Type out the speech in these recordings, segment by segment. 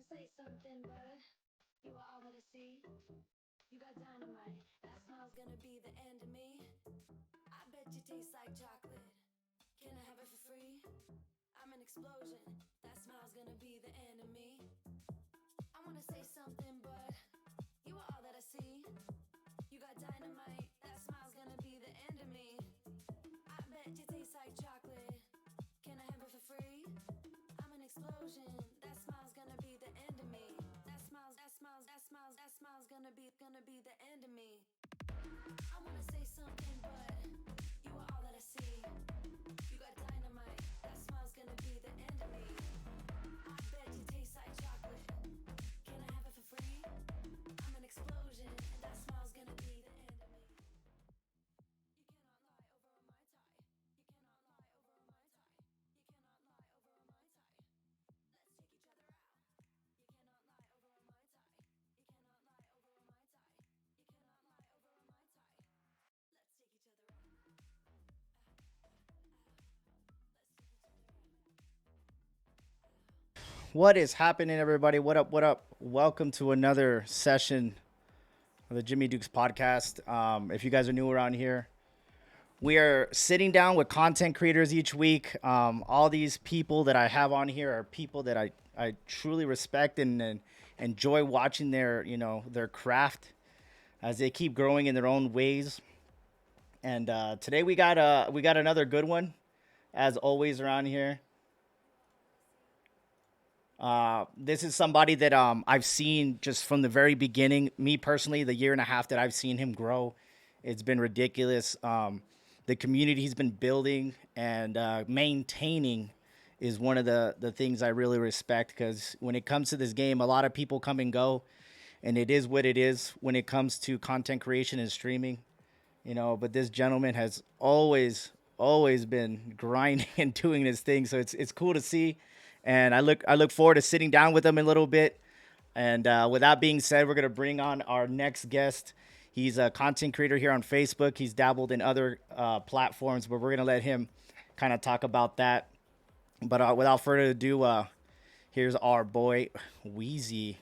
say something, but you are all that I see. You got dynamite. That smile's gonna be the end of me. I bet you taste like chocolate. Can I have it for free? I'm an explosion. That smile's gonna be the end of me. I wanna say something, but you are all that I see. You got dynamite. That smile's gonna be the end of me. I bet you taste like chocolate. Can I have it for free? I'm an explosion. That smile's gonna be the end of me. That smile's gonna be the end of me. I wanna say something, but you are all that I see. You got dynamite. That smile's gonna be the end of me. I bet you taste like chocolate. Can I have it for free? I'm an explosion, and that smile's gonna be the end of me. You cannot lie over my tie. You cannot lie over my tie. You cannot lie over my tie. Let's take each other out. You cannot lie over my tie. You cannot lie over my tie. You cannot lie over my tie. Let's take each other out. Let's take each other out. What is happening, everybody? What up? What up? Welcome to another session of the Jimmy Dukes podcast. If you guys are new around here, we are sitting down with content creators each week. All these people that I have on here are people that I truly respect and enjoy watching their craft as they keep growing in their own ways. And today we got another good one, as always around here. This is somebody that I've seen just from the very beginning. Me personally, the year and a half that I've seen him grow, it's been ridiculous. The community he's been building and maintaining is one of the things I really respect, because when it comes to this game, a lot of people come and go, and it is what it is when it comes to content creation and streaming. But this gentleman has always been grinding and doing his thing, so it's cool to see, and I look forward to sitting down with him in a little bit. And with that being said, we're gonna bring on our next guest. He's a content creator here on Facebook. He's dabbled in other platforms, but we're gonna let him kind of talk about that. But without further ado, here's our boy Dwe3zy.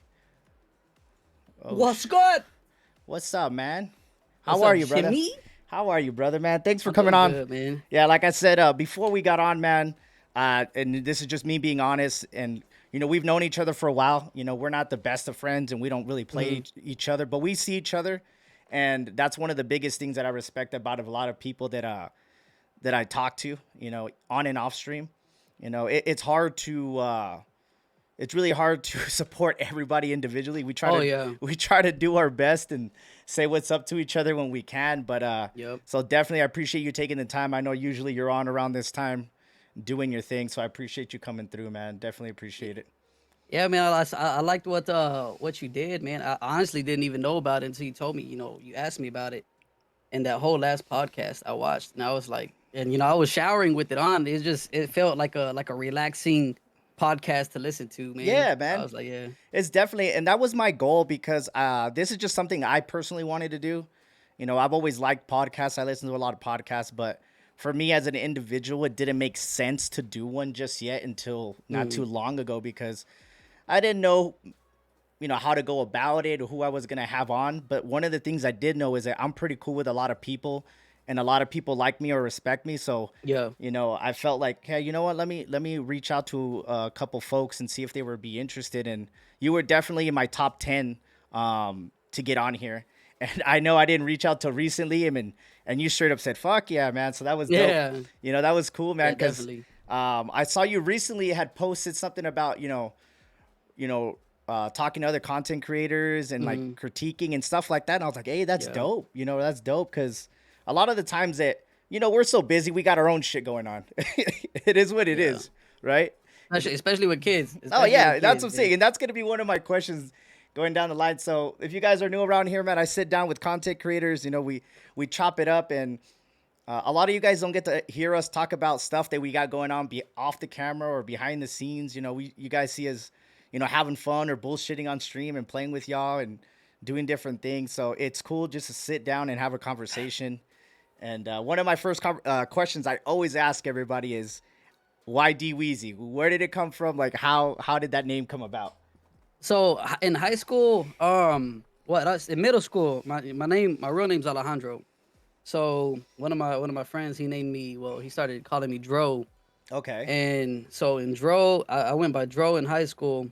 What's good? What's up, man? What's How are up, you, brother? Jimmy? How are you, brother, man? Thanks for I'm coming doing on. good, man. Yeah, like I said before we got on, man, and this is just me being honest, and we've known each other for a while. We're not the best of friends, and we don't really play each other, but we see each other, and that's one of the biggest things that I respect about a lot of people that I talk to, on and off stream. It's really hard to support everybody individually. Oh yeah. We try to do our best and say what's up to each other when we can. But Yep. so definitely I appreciate you taking the time. I know usually you're on around this time doing your thing, so I appreciate you coming through, man. Definitely appreciate it. Yeah, man. I liked what you did, man. I honestly didn't even know about it until you told me. You asked me about it, and that whole last podcast I watched, and I was like, and I was showering with it on. It felt like a relaxing podcast to listen to, man. Yeah, I man. was like, yeah. It's definitely, and that was my goal, because this is just something I personally wanted to do. I've always liked podcasts. I listen to a lot of podcasts, but for me as an individual, it didn't make sense to do one just yet until not too long ago, because I didn't know, how to go about it or who I was going to have on. But one of the things I did know is that I'm pretty cool with a lot of people, and a lot of people like me or respect me. So, Yeah. I felt like, hey, you know what? Let me reach out to a couple folks and see if they would be interested. And you were definitely in my top 10 to get on here. And I know I didn't reach out till recently, and you straight up said, "Fuck yeah, man!" So that was dope. Yeah. That was cool, man. Yeah, Because definitely. I saw you recently had posted something about talking to other content creators and like critiquing and stuff like that. And I was like, hey, that's Yeah. dope. That's dope, because a lot of the times that we're so busy, we got our own shit going on. It is what it Yeah. is, right? Especially with kids. Oh Especially yeah, with that's kids, what I'm man. saying, and that's gonna be one of my questions going down the line. So if you guys are new around here, man, I sit down with content creators. We chop it up, and a lot of you guys don't get to hear us talk about stuff that we got going on be off the camera or behind the scenes. You guys see us, having fun or bullshitting on stream and playing with y'all and doing different things. So it's cool just to sit down and have a conversation. And one of my first questions I always ask everybody is, why Dwe3zy? Where did it come from? Like, how did that name come about? So in high school, in middle school, my real name's Alejandro. So one of my friends, he named me. Well, he started calling me Dro, Okay. and so in Dro, I went by Dro in high school,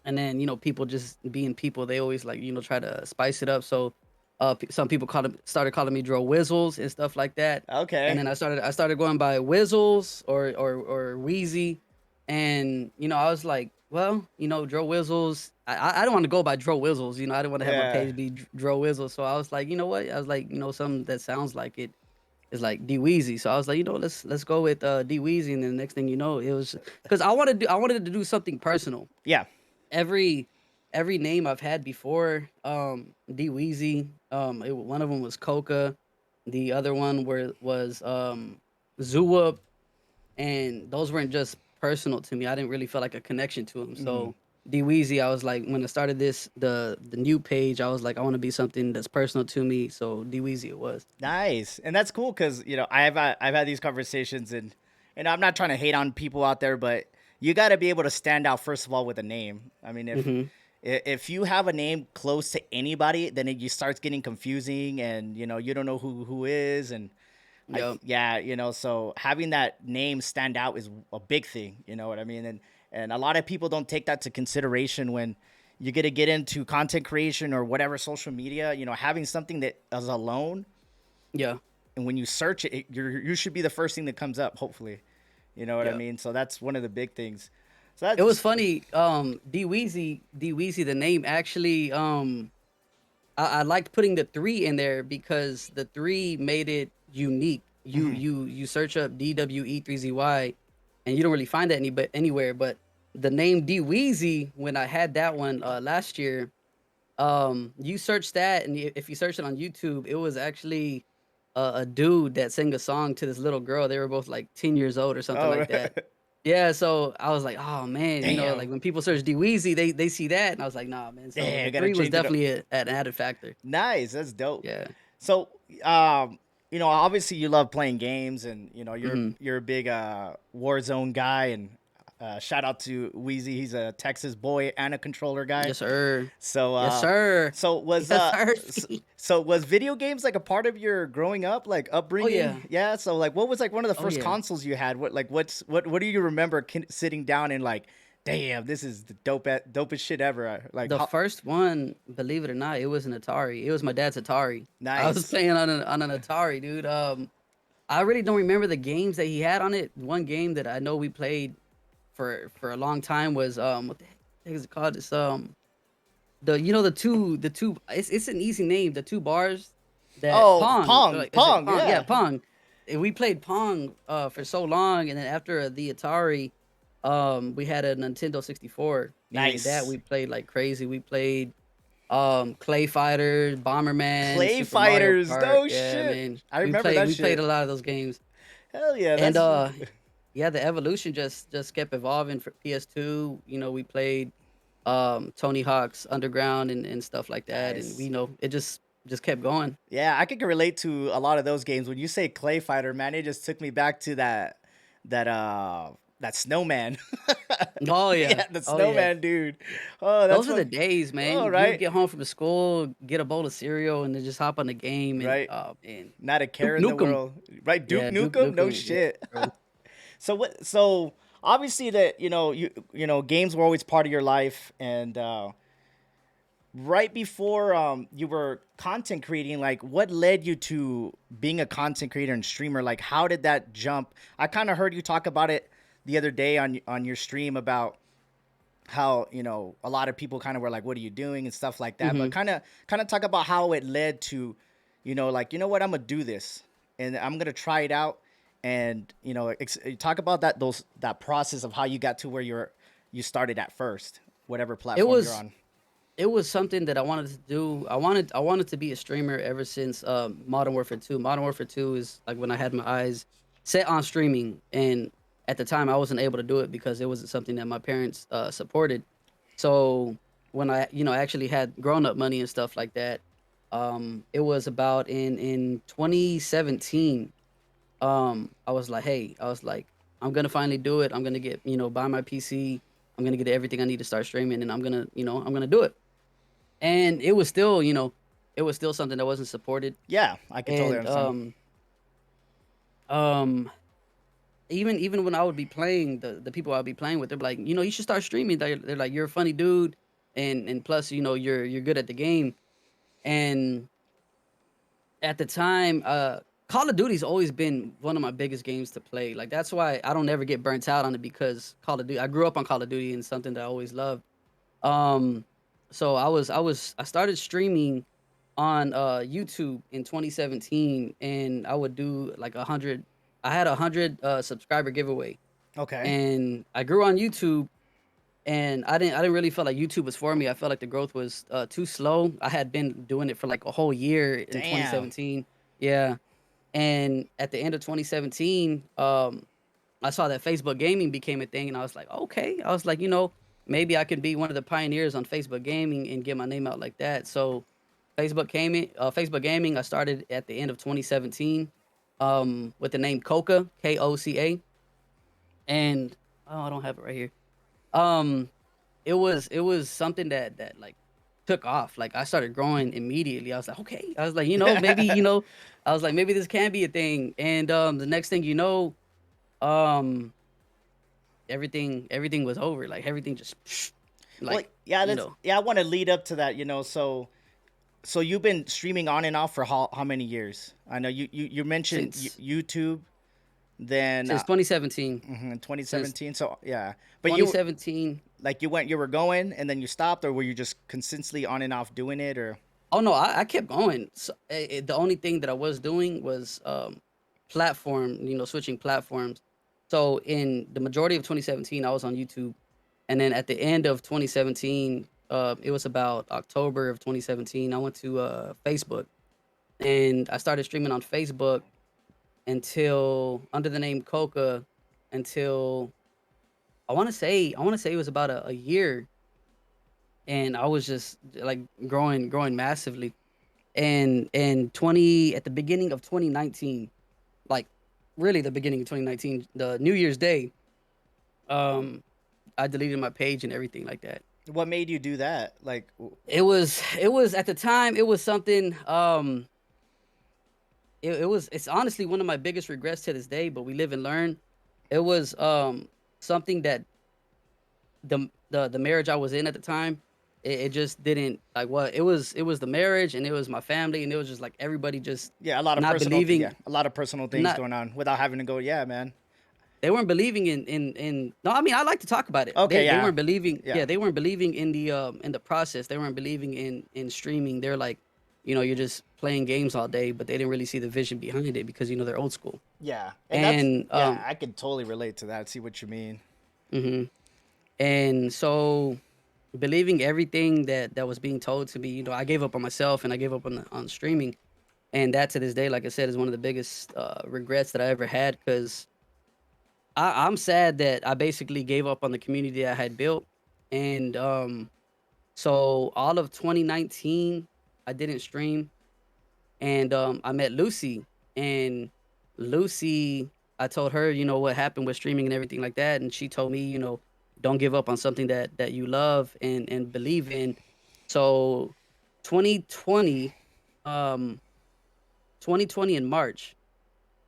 and then people just being people, they always like try to spice it up. So some people started calling me Dro Whizzles and stuff like that, and Okay. then I started going by Whizzles or Wheezy, and I was like, well, Dro Whizzles. I don't want to go by Dro Whizzles. I didn't want to have my Yeah. page be Dro Whizzles. So I was like, you know what? I was like, something that sounds like it is like Dwe3zy. So I was like, let's go with Dwe3zy, and then the next thing you know, it was because I wanted to do something personal. Yeah. Every name I've had before, Dwe3zy, one of them was Coca, the other one was Zuwup, and those weren't just personal to me. I didn't really feel like a connection to them. Mhm. So Dwe3zy, I was like, when I started the new page, I was like, I want to be something that's personal to me. So Dwe3zy it was. Nice, and that's cool because I've had these conversations, and I'm not trying to hate on people out there, but you got to be able to stand out first of all with a name. I mean, Hmm. if you have a name close to anybody, then it starts getting confusing, and you don't know who is, and Yep. yeah, so having that name stand out is a big thing. You know what I mean? And a lot of people don't take that to consideration when you get into content creation or whatever social media. Having something that is alone, Yeah. and when you search it, you should be the first thing that comes up. Hopefully, you know what I Yep. mean. So that's one of the big things. So It was that's funny. Dwe3zy, the name actually. I liked putting the three in there because the three made it unique. You mhm. you you search up DWE3ZY, and you don't really find that anywhere. But the name Dweezy, when I had that one last year, you search that, and if you search it on YouTube, it was actually a dude that sang a song to this little girl. They were both like 10 years old or something Oh, like that. Yeah, so I was like, oh man, like damn, when people search Dweezy, they see that, and I was like, nah, man. So damn, the I gotta three was change it up. definitely an added factor. Nice, that's dope. Yeah. So, obviously you love playing games, and Hmm. you're a big Warzone guy, and shout out to Wheezy. He's a Texas boy and a controller guy. Yes, sir. So, Yes, sir. so was Yes, sir. so was video games like a part of your growing up, like Oh yeah. upbringing? Yeah. So, like, what was like one of the Oh first yeah. consoles you had? What do you remember sitting down and like, damn, this is the dopest shit ever. Like, The first one, believe it or not, it was an Atari. It was my dad's Atari. I was nice. playing on an Atari, dude. I really don't remember the games that he had on it. One game that I know we played for a long time was what the heck is it called? It's the two it's an easy name. The two bars that Oh, Pong. Pong, Like, is it Pong, Pong? Yeah, yeah. Pong. And we played Pong for so long, and then after the Atari, we had a Nintendo 64, and that Nice. we played like crazy. We played Clay Fighters, Bomberman, Clay Super Mario Fighters, Kart. no Yeah, shit. man. I We remember played that we played shit. a lot of those games. Hell yeah, And that's yeah, the evolution just kept evolving for PS2. We played Tony Hawk's Underground and stuff like that, and nice. it just kept going. Yeah, I could relate to a lot of those games. When you say Clay Fighter, man, it just took me back to that snowman. Oh yeah. Yeah, the Oh yeah. snowman dude. Oh, that's Those are the fun. days, Oh, man. You would right, get home from school, get a bowl of cereal, and then just hop on the game and right. oh man. Not a care Duke in the Nukem. world, right? Duke Yeah, Duke Nukem, no Nukem. Yeah, shit. bro. So what? So obviously that games were always part of your life, and right before you were content creating, like what led you to being a content creator and streamer? Like how did that jump? I kind of heard you talk about it the other day on your stream about how a lot of people kind of were like, what are you doing and stuff like that, but Hmm. kind of talk about how it led to like, what, I'm gonna do this and I'm gonna try it out, and talk about that process of how you got to where you started at first, whatever It platform you're was on. it was something that I wanted to do. I wanted to be a streamer ever since Modern Warfare 2. Modern Warfare 2 is like when I had my eyes set on streaming, and at the time I wasn't able to do it because it wasn't something that my parents supported. So when I actually had grown up money and stuff like that, it was about in 2017. I was like, hey, I'm gonna finally do it. I'm gonna get buy my PC. I'm gonna get everything I need to start streaming, and I'm gonna do it. And it was still, it was still something that wasn't supported. Yeah, I can totally And understand. um, even when I would be playing, the people I'd be playing with, they're like, you should start streaming. They're like, you're a funny dude, and plus, you're good at the game. And at the time, Call of Duty's always been one of my biggest games to play. Like that's why I don't ever get burnt out on it, because Call of Duty. I grew up on Call of Duty and something that I always loved. Um, so I started streaming on YouTube in 2017, and I would do like 100. I had 100 subscriber giveaway, Okay. and I grew on YouTube, and I didn't really feel like YouTube was for me. I felt like the growth was too slow. I had been doing it for like a whole year in Damn. 2017. Yeah, and at the end of 2017, I saw that Facebook gaming became a thing, and I was like, okay. I was like, maybe I can be one of the pioneers on Facebook gaming and get my name out like that. So Facebook gaming, I started at the end of 2017, with the name Coca, Koca, and oh, I don't have it right here. Um, it was something that like took off. Like I started growing immediately. I was like, okay. I was like, maybe, I was like, maybe this can be a thing. And the next thing you know, um, everything was over. Like everything just Well, like yeah, you that's know yeah. I want to lead up to that. So you've been streaming on and off for how many years? I know you mentioned since YouTube, then since 2017. in Since 2017. So yeah, but you 2017. like you were going and then you stopped, or were you just consistently on and off doing it, or Oh no, I kept going. So, the only thing that I was doing was platform, switching platforms. So in the majority of 2017, I was on YouTube, and then at the end of 2017, it was about October of 2017. I went to Facebook, and I started streaming on Facebook until under the name Coca, until I want to say it was about a year, and I was just like growing massively. And 20 at the beginning of 2019, like really the beginning of 2019, the New Year's Day, um, I deleted my page and everything like that. what made you do that? It was at the time, it was something, it's honestly one of my biggest regrets to this day, but we live and learn. It was something that the marriage I was in at the time, it just didn't like what it was the marriage, and it was my family, and it was just like everybody just Yeah, a lot of not personal yeah, believing, a lot of personal things not going on without having to go. Yeah, man. they weren't believing in no, I mean, I like to talk about it. Okay, They yeah, weren't believing, yeah, yeah, they weren't believing in the process. They weren't believing in streaming. They're like, you're just playing games all day, but they didn't really see the vision behind it, because they're old school. yeah, and that's And yeah. I could totally relate to that. See what you mean. mhm. And so, believing everything that was being told to me, I gave up on myself, and I gave up on streaming. And that, to this day, like I said, is one of the biggest regrets that I ever had, because I'm sad that I basically gave up on the community I had built. And so all of 2019, I didn't stream. And I met Lucy. And Lucy, I told her, what happened with streaming and everything like that. And she told me, don't give up on something that you love and believe in. So 2020, um, 2020 in March,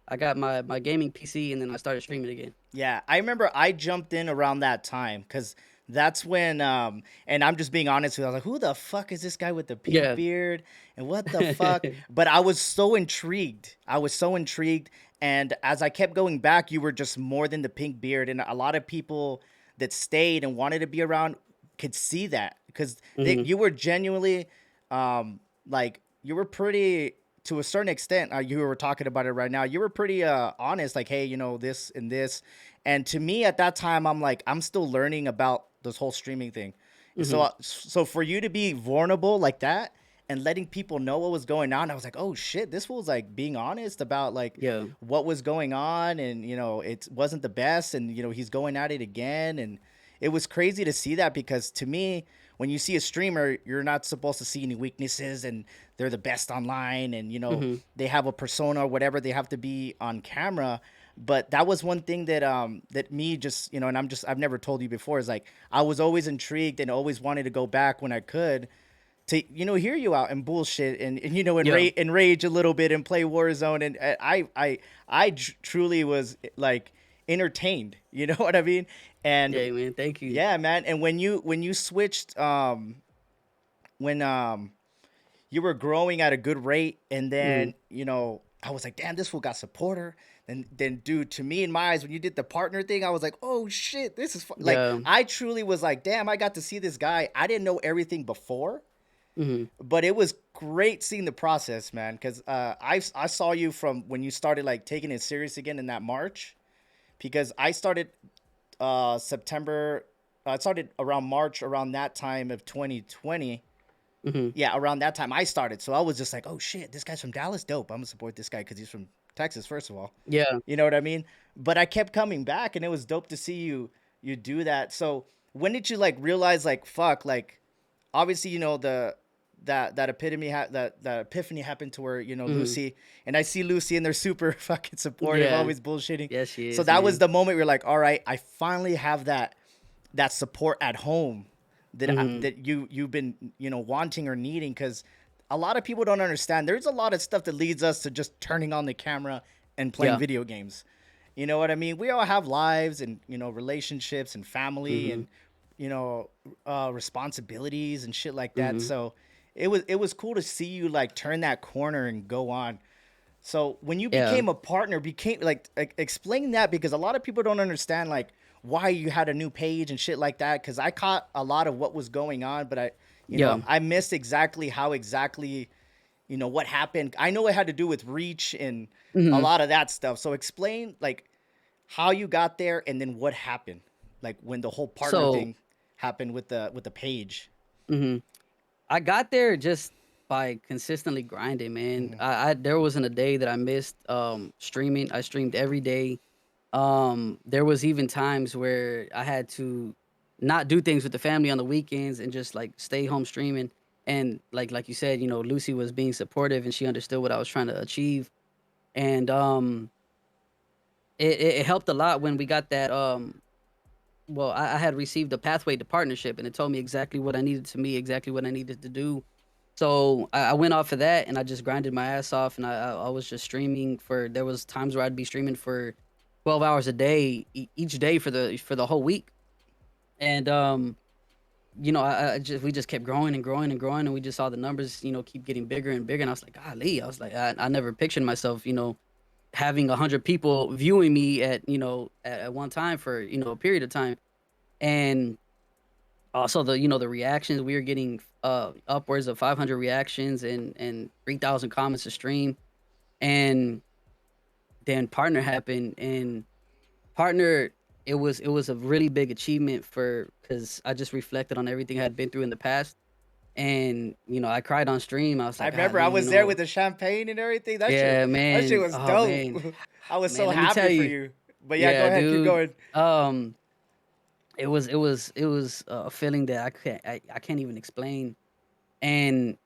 I got my gaming PC, and then I started streaming again. Yeah, I remember I jumped in around that time because that's when and I'm just being honest with you, I was like, who the fuck is this guy with the pink Yeah. beard? And what the fuck? But I was so intrigued. I was so intrigued. And as I kept going back, you were just more than the pink beard. And a lot of people that stayed and wanted to be around could see that because Hmm. you were genuinely like you were pretty to a certain extent, you were talking about it right now, you were pretty honest, like, hey, this and this. And to me at that time, I'm like, I'm still learning about this whole streaming thing. And so Hmm. so for you to be vulnerable like that and letting people know what was going on, I was like, oh shit, this was like being honest about like Yeah. what was going on. And it wasn't the best, and he's going at it again. And it was crazy to see that, because to me, when you see a streamer, you're not supposed to see any weaknesses, and they're the best online, and Hmm. they have a persona or whatever they have to be on camera. But that was one thing that that me just, and I've never told you before, is like I was always intrigued and always wanted to go back when I could to hear you out and bullshit and Yeah. enrage a little bit and play Warzone, and truly was like entertained. You know what I mean? And Yeah, man. Thank you. yeah, man. And when you switched, when you were growing at a good rate, and Mhm. then I was like, damn, this fool got supporter. And then, dude, to me, in my eyes, when you did the partner thing, I was like, oh shit, this is like, Yeah. I truly was like, damn, I got to see this guy. I didn't know everything before, Mhm. but it was great seeing the process, man. Because I saw you from when you started like taking it serious again in that March, because I started September. I started around March, around that time of 2020. Mhm. Yeah, around that time I started. So I was just like, oh shit, this guy's from Dallas, dope. I'm gonna support this guy because he's from Texas, first of all. Yeah. You know what I mean? But I kept coming back, and it was dope to see you do that. So when did you like realize like fuck, like obviously the that that epiphany happened to where Mhm. Lucy, and I see Lucy and they're super fucking supportive, Yeah. always bullshitting. Yes, she So is, that was man. the moment we are like, all right, I finally have that support at home Mhm. that you've been wanting or needing, because a lot of people don't understand. There's a lot of stuff that leads us to just turning on the camera and playing Yeah. video games. You know what I mean? We all have lives and relationships and family Mhm. and you know responsibilities and shit like that. Mhm. So it was cool to see you like turn that corner and go on. So when you Yeah. became a partner, became like explain that, because a lot of people don't understand like why you had a new page and shit like that. Because I caught a lot of what was going on, but Yeah. I missed exactly how exactly what happened. I know it had to do with reach and a Mhm. lot of that stuff. So explain like how you got there and then what happened, like when the whole partner So, thing happened with the page. mhm. I got there just by consistently grinding, man. Hmm. I there wasn't a day that I missed streaming. I streamed every day. There was even times where I had to not do things with the family on the weekends and just like stay home streaming. And like you said, Lucy was being supportive and she understood what I was trying to achieve. And it helped a lot when we got that well, I had received a pathway to partnership and it told me exactly what I needed to me, exactly what I needed to do. So I went off of that and I just grinded my ass off and I was just streaming for there was times where I'd be streaming for 12 hours a day each day for the whole week. And I just we just kept growing and growing and growing and we just saw the numbers, keep getting bigger and bigger. And I was like, golly, I was like, I never pictured myself, having 100 people viewing me at one time for, a period of time. And also the reactions we were getting upwards of 500 reactions and 3,000 comments a stream. And then partner happened and partner it was a really big achievement for cuz I just reflected on everything I had been through in the past and I cried on stream. I was I like, remember I "Golly, was there with the champagne and everything. yeah, That shit man. was Oh, dope. man. I was Man, so let me tell happy for you. you. But yeah, go Yeah, ahead, keep dude. going. It was a feeling that I can't even explain. And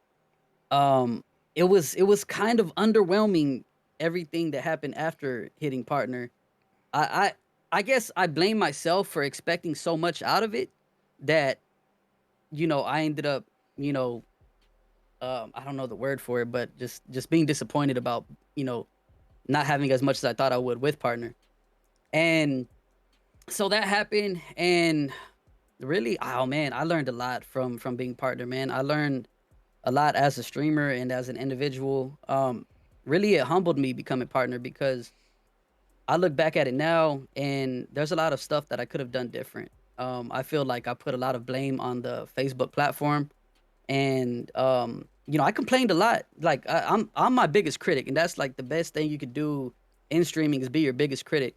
Um, it was kind of underwhelming everything that happened after hitting partner. I I guess I blame myself for expecting so much out of it that I ended up you know I don't know the word for it, but just being disappointed about you know not having as much as I thought I would with partner. And so that happened, and really, oh man, I learned a lot from being partner. Man, I learned a lot as a streamer and as an individual. Really, it humbled me becoming partner because I look back at it now and there's a lot of stuff that I could have done different. I feel like I put a lot of blame on the Facebook platform, and I complained a lot. Like I'm my biggest critic, and that's like the best thing you could do in streaming is be your biggest critic.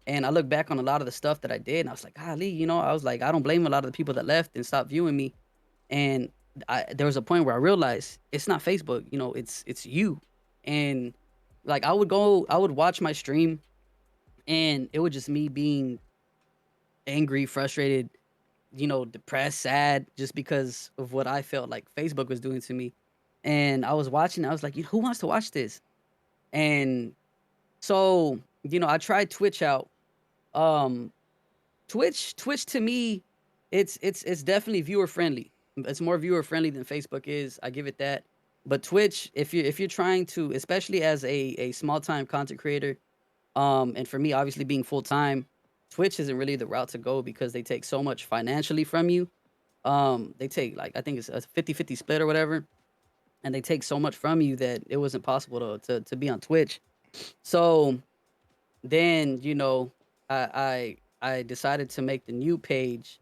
And I look back on a lot of the stuff that I did, and I was like, golly, I was like, I don't blame a lot of the people that left and stopped viewing me. And there was a point where I realized it's not Facebook, it's you. And like I would watch my stream, and it was just me being angry, frustrated, depressed, sad, just because of what I felt like Facebook was doing to me. And I was watching, I was like, who wants to watch this? And so I tried Twitch out. Um, Twitch to me, it's definitely viewer friendly. It's more viewer friendly than Facebook is. I give it that. But Twitch, if you're trying to, especially as a small time content creator, and for me, obviously being full time, Twitch isn't really the route to go because they take so much financially from you. They take like I think it's a 50-50 split or whatever, and they take so much from you that it wasn't possible to be on Twitch. So then I decided to make the new page,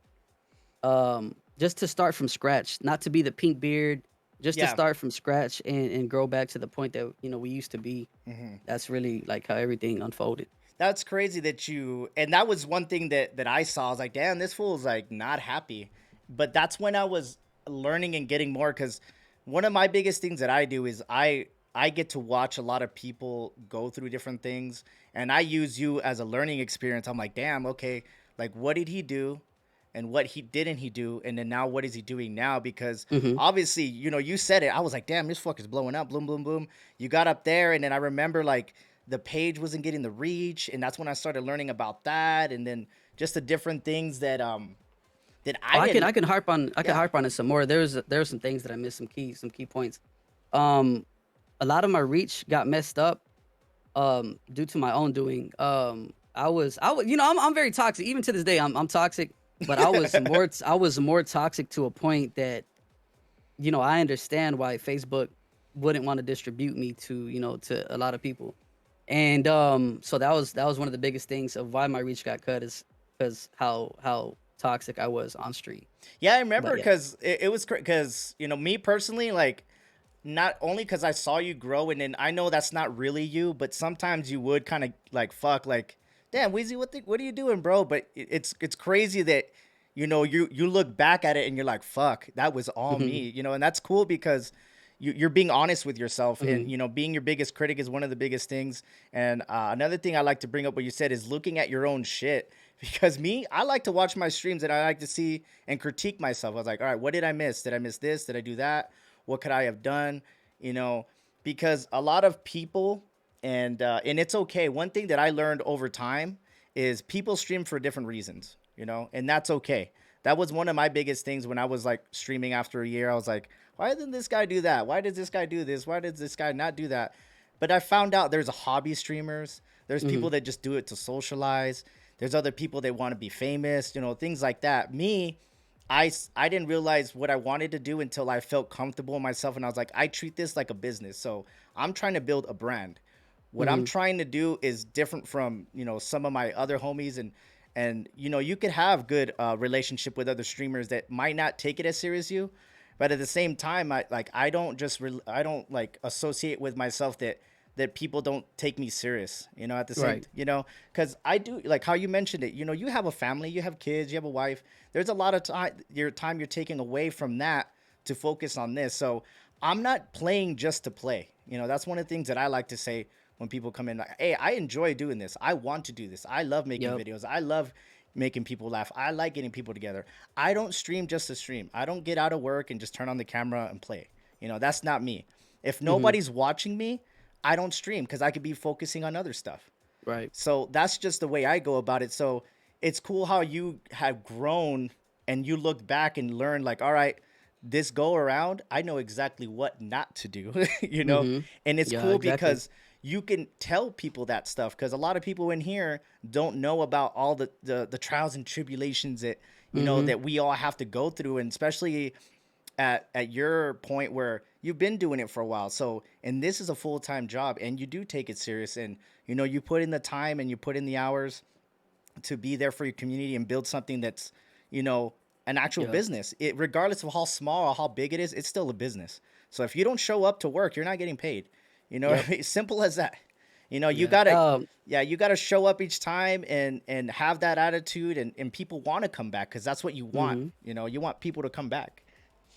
just to start from scratch, not to be the pink beard, just to Yeah. start from scratch and grow back to the point that we used to be. That's really like how everything unfolded. That's crazy that you, and that was one thing that I saw. I was like, damn, this fool's like not happy. But that's when I was learning and getting more, because one of my biggest things that I do is I get to watch a lot of people go through different things, and I use you as a learning experience. I'm like, damn, okay, like what did he do? And what he didn't he do, and then now what is he doing now? Because Hmm. obviously, you said it. I was like, damn, this fucker's blowing up, boom, boom, boom. You got up there, and then I remember like the page wasn't getting the reach, and that's when I started learning about that, and then just the different things that Oh, I I can didn't. I can harp on Yeah, it some more. There's some things that I missed, some key points. Um, a lot of my reach got messed up due to my own doing. I was I'm very toxic even to this day. I'm toxic, but I was more toxic to a point that I understand why Facebook wouldn't want to distribute me to to a lot of people. And so that was one of the biggest things of why my reach got cut, is because how toxic I was on street. yeah, I remember But yeah. because it was because me personally, like not only because I saw you grow, and then I know that's not really you, but sometimes you would kind of like fuck, like, damn, Weezy, what are you doing, bro? But it's crazy that you look back at it and you're like, fuck, that was all Hmm. me, and that's cool because you're being honest with yourself, and Hmm. being your biggest critic is one of the biggest things. And another thing I like to bring up what you said is looking at your own shit. Because me, I like to watch my streams and I like to see and critique myself. I was like, all right, what did I miss? Did I miss this? Did I do that? What could I have done? You know, because a lot of people, and it's okay. One thing that I learned over time is people stream for different reasons, and that's okay. That was one of my biggest things when I was like streaming after a year. I was like, why didn't this guy do that? Why does this guy do this? Why does this guy not do that? But I found out there's a hobby streamers. There's Hmm. people that just do it to socialize. There's other people that want to be famous, things like that. Me, I didn't realize what I wanted to do until I felt comfortable in myself, and I was like, I treat this like a business. So I'm trying to build a brand. What I'm Hmm. trying to do is different from some of my other homies, and you could have good relationship with other streamers that might not take it as serious as you, but at the same time, I don't like associate with myself that people don't take me serious. At the same, Right. because I do, like how you mentioned it. You have a family, you have kids, you have a wife. There's a lot of time you're taking away from that to focus on this. So I'm not playing just to play. That's one of the things that I like to say when people come in. Like, hey, I enjoy doing this. I want to do this. I love making Yep. videos. I love making people laugh. I like getting people together. I don't stream just to stream. I don't get out of work and just turn on the camera and play. That's not me. If Hmm. nobody's watching me, I don't stream because I could be focusing on other stuff. Right. So that's just the way I go about it. So it's cool how you have grown and you looked back and learned, like, all right, this go around, I know exactly what not to do, Hmm. And it's Yeah. cool Exactly. because you can tell people that stuff, because a lot of people in here don't know about all the trials and tribulations that Hmm. that we all have to go through, and especially at your point where you've been doing it for a while. So, and this is a full-time job, and you do take it serious, and you put in the time and you put in the hours to be there for your community and build something that's, you know, an actual Yeah. business. It, regardless of how small or how big it is, it's still a business. So if you don't show up to work, you're not getting paid. Yep. Simple as that. You Yeah. gotta, yeah, you gotta show up each time and have that attitude, and people want to come back because that's what you want. Hmm. You want people to come back.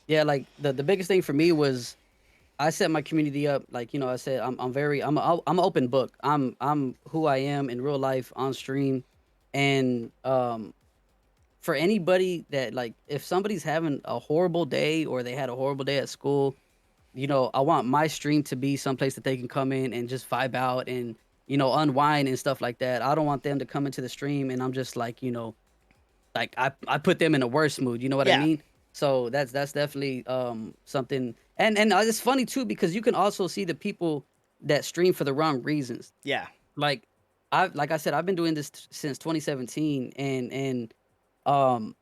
Yeah. Like the biggest thing for me was I set my community up like I said I'm very I'm an open book. I'm who I am in real life on stream, and for anybody that like if somebody's having a horrible day or they had a horrible day at school, I want my stream to be someplace that they can come in and just vibe out and unwind and stuff like that. I don't want them to come into the stream and I'm just like, like I put them in a worse mood. You know what I Yeah. mean? So that's definitely something. And it's funny too because you can also see the people that stream for the wrong reasons. Yeah. Like like I said, I've been doing this since 2017, and um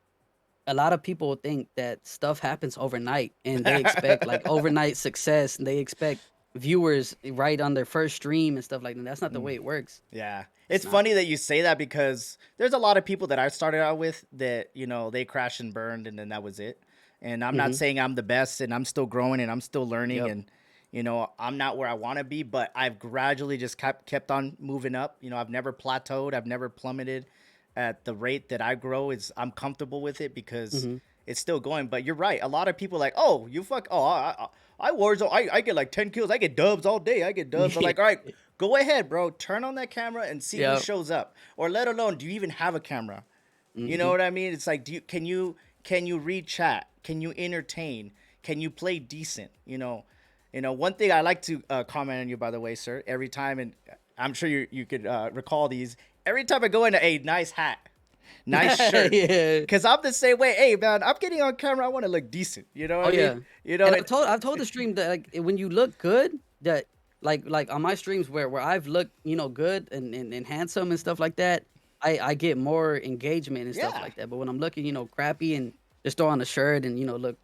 a lot of people think that stuff happens overnight and they expect like overnight success and they expect viewers right on their first stream and stuff like that. That's not the way it works. Yeah. It's It's not. funny that you say that because there's a lot of people that I started out with that, they crashed and burned and then that was it. And I'm not Hmm. saying I'm the best and I'm still growing and I'm still learning Yep. and I'm not where I want to be, but I've gradually just kept on moving up. I've never plateaued, I've never plummeted at the rate that I grow. I'm comfortable with it because Hmm. it's still going. But you're right. A lot of people are like, "Oh, you fuck oh, I Warzone, I get like 10 kills. I get dubs all day. I get dubs." I'm like, "All right, go ahead, bro. Turn on that camera and see who Yep. shows up. Or let alone, do you even have a camera? You know Hmm. what I mean? It's like, can you read chat? Can you entertain? Can you play decent? One thing I like to comment on you, by the way, sir. Every time, and I'm sure you could recall these. Every time I go into a nice hat, nice shirt, Yeah. because I'm the same way. Hey, man, I'm getting on camera. I want to look decent. You know Oh what I yeah. mean? And I've told the stream that like when you look good, that like on my streams where I've looked, good and handsome and stuff like that, I get more engagement and stuff Yeah, like that. But when I'm looking, crappy and just throw on a shirt and look,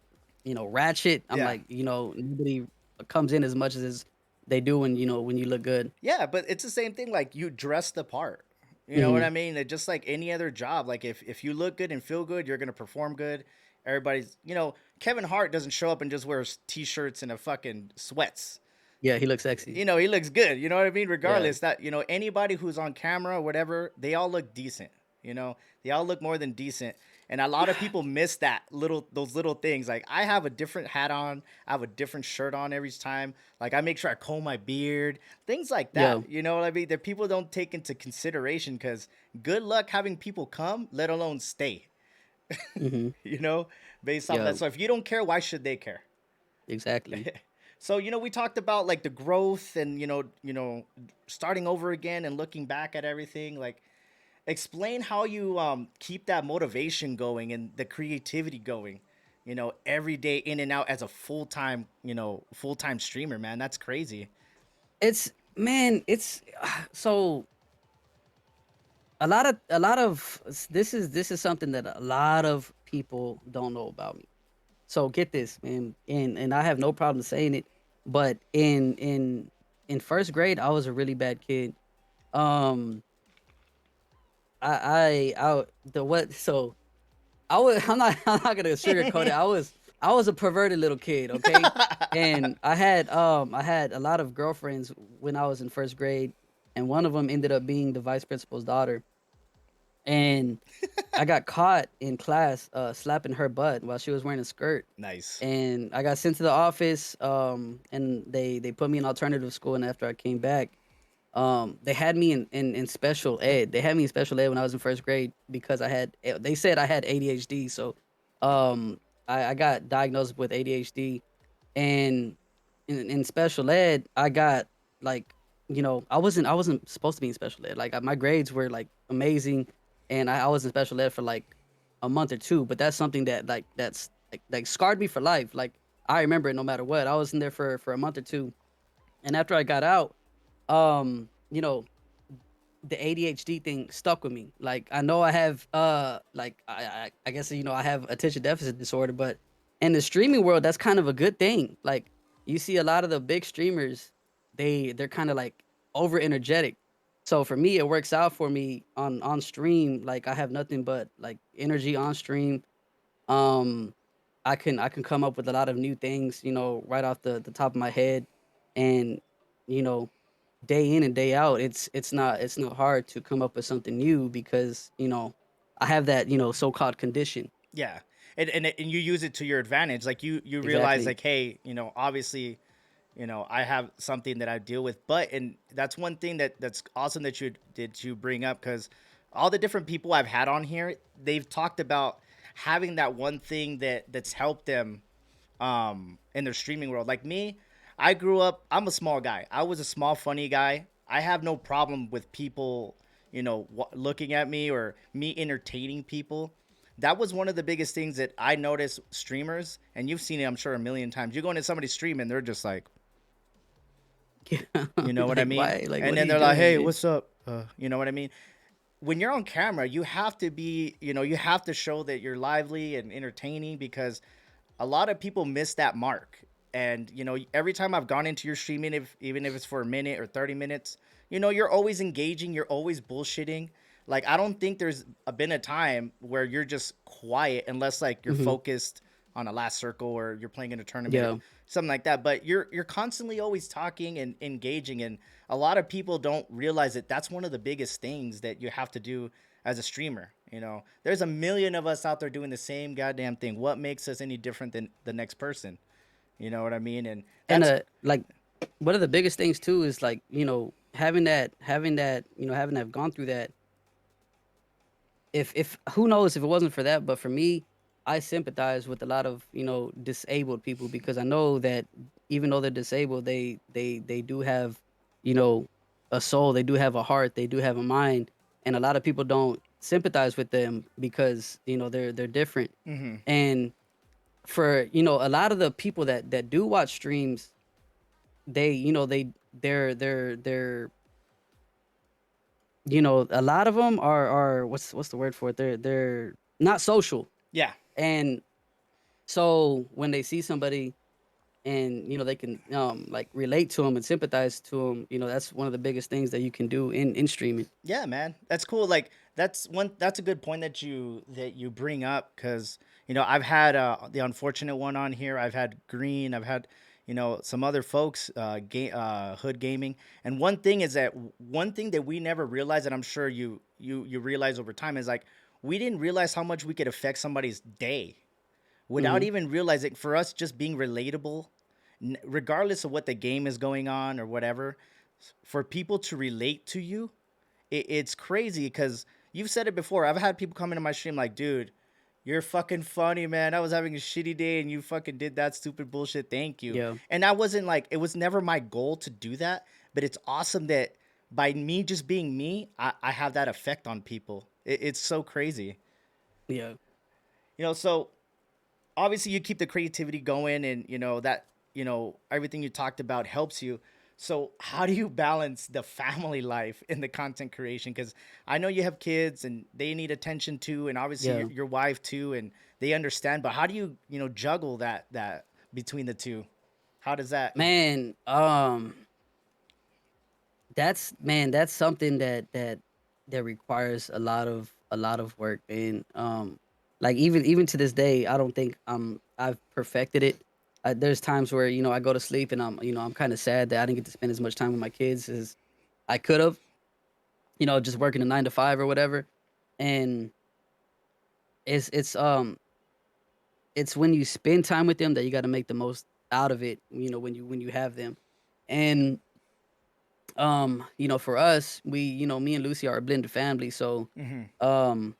ratchet, I'm yeah. like, nobody comes in as much as they do when you look good. Yeah, but it's the same thing. Like, you dress the part. You know what Hmm. I mean? It's just like any other job. Like, if you look good and feel good, you're gonna perform good. Everybody's, Kevin Hart doesn't show up and just wears t-shirts and a fucking sweats. Yeah, he looks sexy. He looks good. You know what I mean? Yeah. Regardless, that anybody who's on camera or whatever, they all look decent. They all look more than decent. And a lot of people miss those little things. Like, I have a different hat on, I have a different shirt on every time. Like, I make sure I comb my beard, things like that. Yo. You know what I mean? That people don't take into consideration because good luck having people come, let alone stay. Hmm. You know, based off of that. Yo. So if you don't care, why should they care? Exactly. So we talked about like the growth and starting over again and looking back at everything. Like, explain how you keep that motivation going and the creativity going. Every day in and out as a full time streamer, man. That's crazy. It's man, it's so a lot of this is something that a lot of people don't know about me. So get this, man, and I have no problem saying it, but in first grade, I was a really bad kid. Um, I the what so I was I'm not gonna sugarcoat it. I was a perverted little kid, okay? And I had a lot of girlfriends when I was in first grade, and one of them ended up being the vice principal's daughter. And I got caught in class slapping her butt while she was wearing a skirt. Nice. And I got sent to the office, and they put me in alternative school. And after I came back, they had me in special ed. They had me in special ed when I was in first grade because they said I had ADHD. So I got diagnosed with ADHD, and in special ed I got like I wasn't supposed to be in special ed. Like my grades were like amazing, and I was in special ed for like a month or two. But that's something that that's like scarred me for life. Like I remember it no matter what. I was in there for a month or two, and after I got out, um, you know, the ADHD thing stuck with me. Like I know I have like I guess I have attention deficit disorder, but in the streaming world that's kind of a good thing. Like you see a lot of the big streamers, they're kind of like over energetic. So for me it works out for me on stream. Like I have nothing but like energy on stream. Um I can come up with a lot of new things, right off the top of my head. And you know day in and day out, it's not hard to come up with something new because I have that so-called condition. Yeah. And you use it to your advantage. Like, you realize, Exactly. like, hey, obviously, I have something that I deal with. But and that's one thing that's awesome that you bring up, because all the different people I've had on here, they've talked about having that one thing that's helped them in their streaming world. Like me, I grew up, I'm a small guy. I was a small funny guy I have no problem with people, looking at me or me entertaining people. That was one of the biggest things that I noticed streamers, and you've seen it, I'm sure, a million times. You go into somebody's stream and they're just like, Yeah. you know what I Like mean? why? Like And what are then you they're like, doing, hey, man? what's up? You know what I mean? When you're on camera, you have to be, you have to show that you're lively and entertaining because a lot of people miss that mark. And, every time I've gone into your streaming, even if it's for a minute or 30 minutes, you're always engaging, you're always bullshitting. Like, I don't think there's been a time where you're just quiet unless like you're Hmm. focused on a last circle or you're playing in a tournament or Yeah. something like that. But you're constantly always talking and engaging, and a lot of people don't realize that that's one of the biggest things that you have to do as a streamer. There's a million of us out there doing the same goddamn thing. What makes us any different than the next person? You know what I mean? And And that's like one of the biggest things too is like, having to have gone through that. If who knows if it wasn't for that, but for me, I sympathize with a lot of, disabled people because I know that even though they're disabled, they do have, you know, a soul, they do have a heart, they do have a mind, and a lot of people don't sympathize with them because, they're different. hmm And for, a lot of the people that do watch streams, they, they're a lot of them are what's the word for it? They're not social. yeah, And so when they see somebody and they can like relate to them and sympathize to them, that's one of the biggest things that you can do in streaming. yeah, man, that's cool. Like that's a good point that you bring up because I've had the unfortunate one on here. I've had Green. I've had some other folks, Hood Gaming. And one thing that we never realized, and I'm sure you realize over time, is like we didn't realize how much we could affect somebody's day without Hmm. even realizing. For us, just being relatable, regardless of what the game is going on or whatever, for people to relate to you, it's crazy because you've said it before. I've had people come into my stream like, dude, you're fucking funny, man. I was having a shitty day and you fucking did that stupid bullshit. Thank you. Yeah. And I wasn't like, it was never my goal to do that, but it's awesome that by me just being me, I have that effect on people. It's so crazy. Yeah. So obviously you keep the creativity going, and that everything you talked about helps you. So how do you balance the family life in the content creation? Because I know you have kids and they need attention too, and obviously Yeah. your wife too, and they understand. But how do you juggle that between the two? How does that? Man, that's something that requires a lot of work, man. Like even to this day, I don't think I've perfected it. There's times where I go to sleep and I'm kind of sad that I didn't get to spend as much time with my kids as I could have. Just working a 9 to 5 or whatever. And it's it's when you spend time with them that you got to make the most out of it. When you have them, and for us, me and Lucy are a blended family. So, hmm um,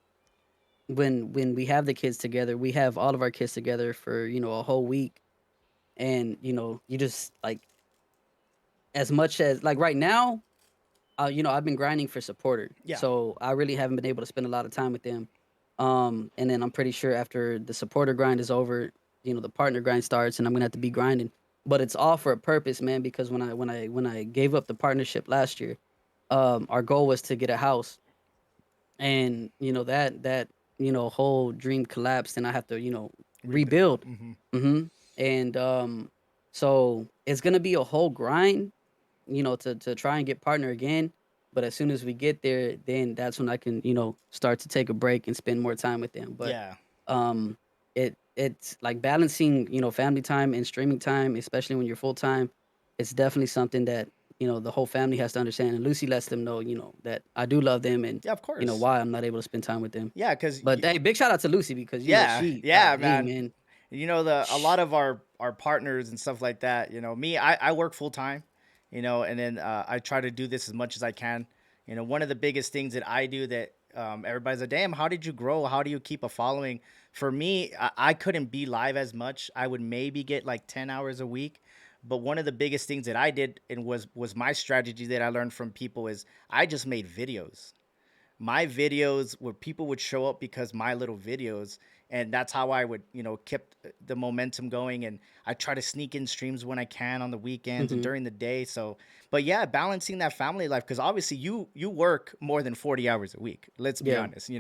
when we have the kids together, we have all of our kids together for a whole week, and you just like as much as like right now, I've been grinding for supporter, Yeah, so I really haven't been able to spend a lot of time with them. And then I'm pretty sure after the supporter grind is over, the partner grind starts, and I'm gonna have to be grinding. But it's all for a purpose, man. Because when I gave up the partnership last year, our goal was to get a house, and that whole dream collapsed, and I have to rebuild. rebuild. hmm And so it's gonna be a whole grind, to try and get partner again. But as soon as we get there, then that's when I can, start to take a break and spend more time with them. But Yeah. um, it's like balancing, family time and streaming time, especially when you're full time. It's definitely something that the whole family has to understand. And Lucy lets them know, that I do love them, and Yeah, of course. why I'm not able to spend time with them. Yeah, because But hey, big shout out to Lucy because yeah, she, yeah, god dang man. man, The a Shh. lot of our partners and stuff like that. Me, I work full time. And then I try to do this as much as I can. One of the biggest things that I do that everybody's like, damn, how did you grow? How do you keep a following? For me, I couldn't be live as much. I would maybe get like 10 hours a week, But one of the biggest things that I did and was my strategy that I learned from people is I just made videos. My videos where people would show up because my little videos, and that's how I would, keep the momentum going. And I try to sneak in streams when I can on the weekends and Mm-hmm. during the day. So, but yeah, balancing that family life, because obviously you work more than 40 hours a week. Let's be Yeah. honest.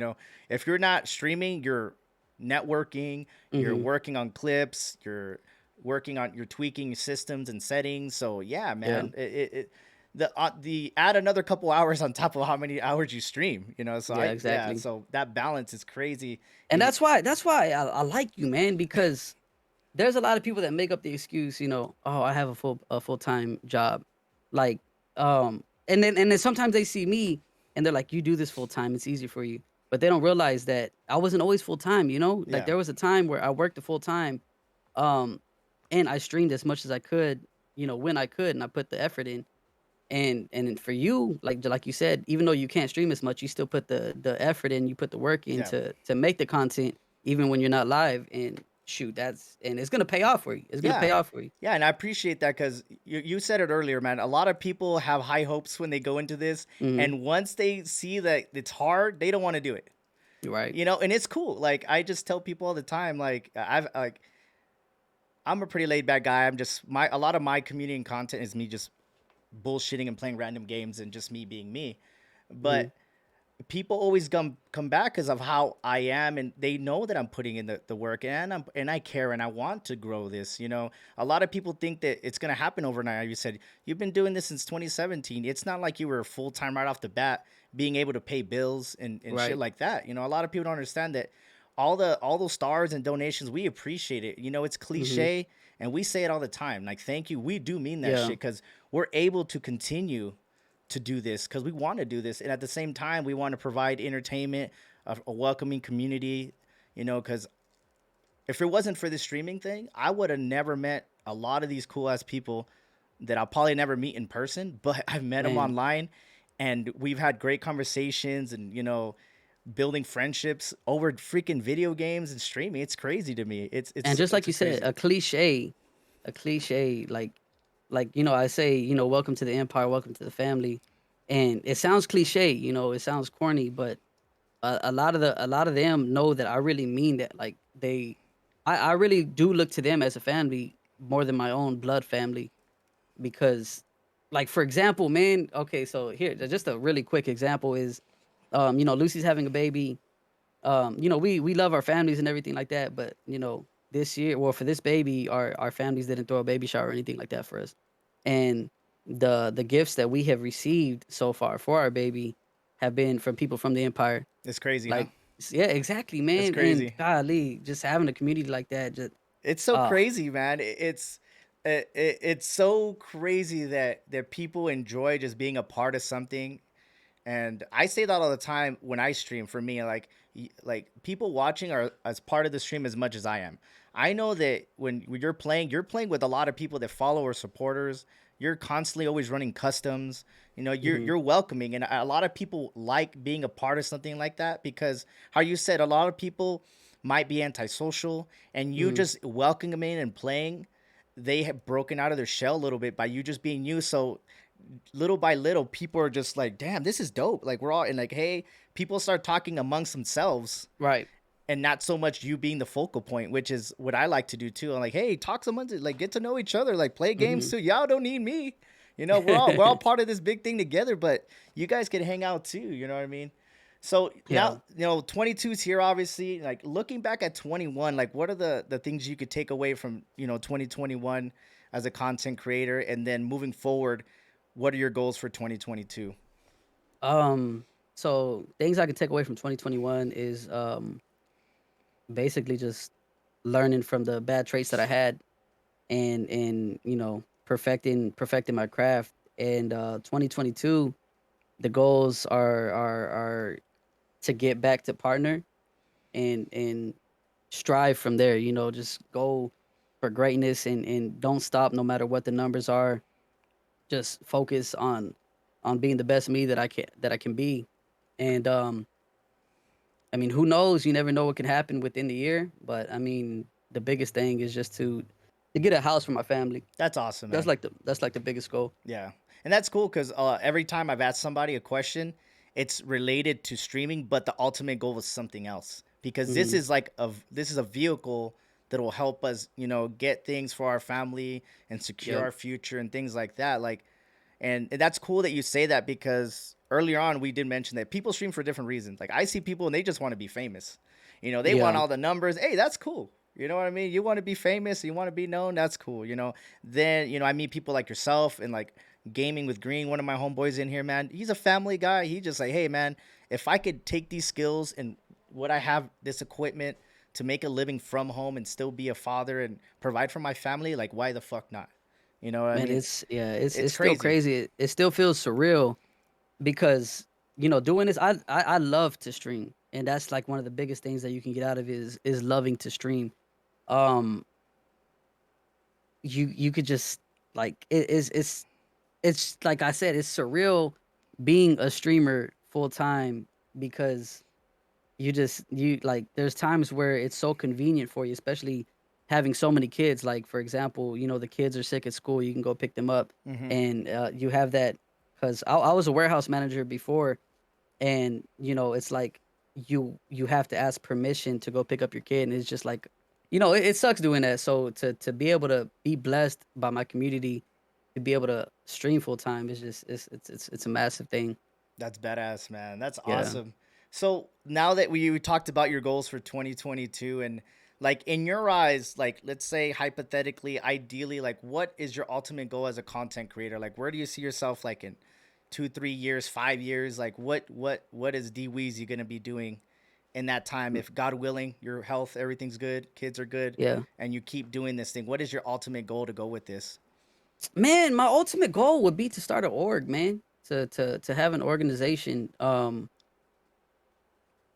If you're not streaming, you're networking, you're Mm-hmm. working on clips, you're tweaking systems and settings. So yeah, Yeah. man, the add another couple hours on top of how many hours you stream. So Yeah. yeah, Exactly. so that balance is crazy. And And that's why I like you, man, because there's a lot of people that make up the excuse, oh, I have a full-time job. Like, and then sometimes they see me and they're like, you do this full time, it's easy for you. But they don't realize that I wasn't always full time. Like yeah, there was a time where I worked a full time, um, and I streamed as much as I could, when I could, and I put the effort in. And for you, like you said, even though you can't stream as much, you still put the effort in, you put the work in yeah. to make the content even when you're not live. And shoot, and it's gonna pay off for you. It's gonna pay Yeah. off for you. Yeah, and I appreciate that because you said it earlier, man. A lot of people have high hopes when they go into this, Hmm. and once they see that it's hard, they don't want to do it. Right. And it's cool. Like I just tell people all the time, like I'm a pretty laid back guy. I'm just my a lot of my community and content is me just bullshitting and playing random games and just me being me. Hmm. But people always come back because of how I am, and they know that I'm putting in the work, and I care, and I want to grow this. A lot of people think that it's gonna happen overnight. You said you've been doing this since 2017. It's not like you were full time right off the bat, being able to pay bills and shit Right. like that. A lot of people don't understand that all those stars and donations, we appreciate it. It's Hmm. cliche, and we say it all the time. Like, thank you. We do mean that Yeah. shit because we're able to continue to do this because we want to do this, and at the same time we want to provide entertainment, a welcoming community. Because if it wasn't for this streaming thing, I would have never met a lot of these cool ass people that I'll probably never meet in person, but I've met them Man. online, and we've had great conversations, and building friendships over freaking video games and streaming. It's crazy to me. it's And it's just like it's you said, crazy. a cliche, like I say, welcome to the empire, welcome to the family, and it sounds cliche, it sounds corny, but a lot of them know that I really mean that. Like I really do look to them as a family more than my own blood family, because, like, for example, man, okay, so here, just a really quick example is, Lucy's having a baby. We love our families and everything like that, but this year, well, for this baby, our families didn't throw a baby shower or anything like that for us. And the gifts that we have received so far for our baby have been from people from the empire. It's crazy, huh? Like, yeah, exactly, It's man. And crazy. golly, just having a community like that, just It's so uh crazy, man. It's so crazy that people enjoy just being a part of something. And I say that all the time when I stream. For me, like people watching are as part of the stream as much as I am. I know that when you're playing with a lot of people that follow or supporters. You're constantly always running customs. You're mhm, you're welcoming, and a lot of people like being a part of something like that because, how you said, a lot of people might be antisocial, and you mhm, just welcoming them in and playing. They have broken out of their shell a little bit by you just being you. So little by little, people are just like, damn, this is dope. Like, we're all, and like, hey, people start talking amongst themselves, right. and not so much you being the focal point, which is what I like to do too. I'm like, hey, talk amongst it, like, get to know each other, like, play games Mhm. too. Y'all don't need me. We're all part of this big thing together, but you guys can hang out too. You know what I mean? So Yeah. now, 22 is here, obviously. Like, looking back at 21, like, what are the things you could take away from 2021 as a content creator, and then moving forward, what are your goals for 2022? Um. So things I can take away from 2021 is basically just learning from the bad traits that I had, and perfecting my craft. And 2022, the goals are to get back to partner, and strive from there. Just go for greatness, and don't stop no matter what the numbers are. Just focus on being the best me that I can be. And I mean, who knows? You never know what can happen within the year. But I mean, the biggest thing is just to to get a house for my family. That's awesome, That's man. like the biggest goal. Yeah, and that's cool because every time I've asked somebody a question, it's related to streaming, but the ultimate goal was something else. Because this Hmm. is like this is a vehicle that will help us, get things for our family and secure Yep. our future and things like that. Like, and that's cool that you say that because earlier on we did mention that people stream for different reasons. Like I see people and they just want to be famous. They want Yeah. all the numbers. Hey, that's cool. You know what I mean? You want to be famous, you want to be known, that's cool. Then, I meet people like yourself and like gaming with Green, one of my homeboys in here, man. He's a family guy. He just like, hey man, if I could take these skills and what I have, this equipment to make a living from home and still be a father and provide for my family, like why the fuck not? You know what I Man, mean? it's yeah, it's It's it's still crazy. crazy. It still feels surreal because doing this, I love to stream, and that's like one of the biggest things that you can get out of it is loving to stream. Um, you could just like it's like I said, it's surreal being a streamer full time because you like there's times where it's so convenient for you, especially having so many kids. Like for example, the kids are sick at school, you can go pick them up, Hmm. and you have that because I was a warehouse manager before, and it's like you have to ask permission to go pick up your kid, and it's just like it sucks doing that. So to be able to be blessed by my community to be able to stream full time is just it's a massive thing. That's badass, man. That's Yeah. awesome. So now that we talked about your goals for 2022 and like in your eyes, like let's say hypothetically, ideally, like what is your ultimate goal as a content creator? Like where do you see yourself like in 2, 3 years, 5 years? Like what is Dwe3zy gonna be doing in that time if God willing, your health, everything's good, kids are good, Yeah. and you keep doing this thing? What is your ultimate goal to go with this? Man, my ultimate goal would be to start an org, man. To have an organization.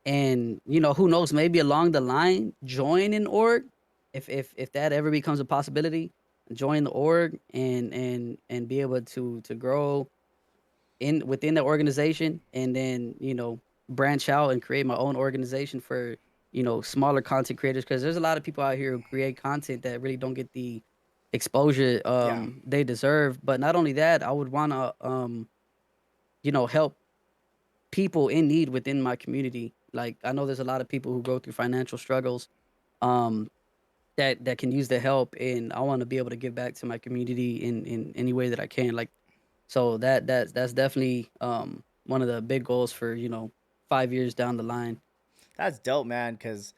And who knows, maybe along the line, join an org, if that ever becomes a possibility, join the org and be able to grow in within the organization, and then branch out and create my own organization for smaller content creators, because there's a lot of people out here who create content that really don't get the exposure Yeah. they deserve. But not only that, I would want to help people in need within my community. Like I know there's a lot of people who go through financial struggles, um that can use the help, and I want to be able to give back to my community in any way that I can. Like, so that's definitely one of the big goals for 5 years down the line. That's dope, man. Because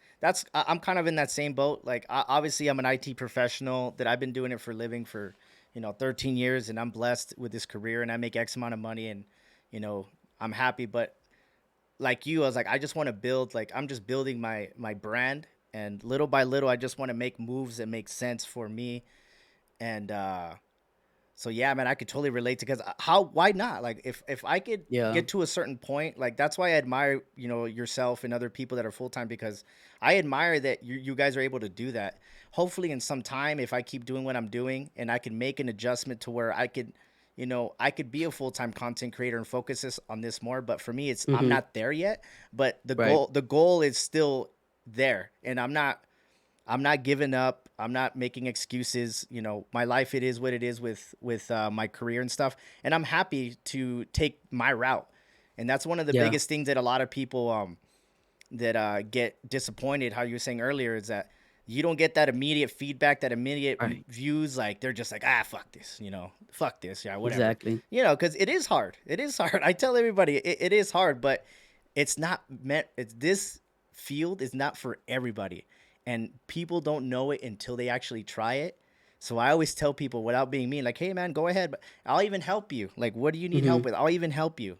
I'm kind of in that same boat. Like, obviously, I'm an IT professional that I've been doing it for a living for 13 years, and I'm blessed with this career, and I make X amount of money, and you know, I'm happy. But like you, I was like, I just want to build. Like, I'm just building my brand, and little by little, I just want to make moves that make sense for me, and so yeah, man, I could totally relate to because why not? Like if I could Yeah. get to a certain point, like that's why I admire yourself and other people that are full time because I admire that you guys are able to do that. Hopefully, in some time, if I keep doing what I'm doing and I can make an adjustment to where I could, I could be a full time content creator and focus on this more. But for me, I'm Hmm. not there yet. But Right. the goal is still there, and I'm not giving up. I'm not making excuses. My life it is what it is with my career and stuff, and I'm happy to take my route. And that's one of the Yeah. biggest things that a lot of people that get disappointed. How you were saying earlier is that you don't get that immediate feedback, that immediate Right. views. Like they're just like fuck this, fuck this, yeah, whatever, Exactly. because it is hard. It is hard. I tell everybody it is hard, but it's not meant. It's this field is not for everybody and people don't know it until they actually try it. So I always tell people without being mean, like, hey man, go ahead, but I'll even help you. Like, what do you need Hmm. help with? I'll even help you.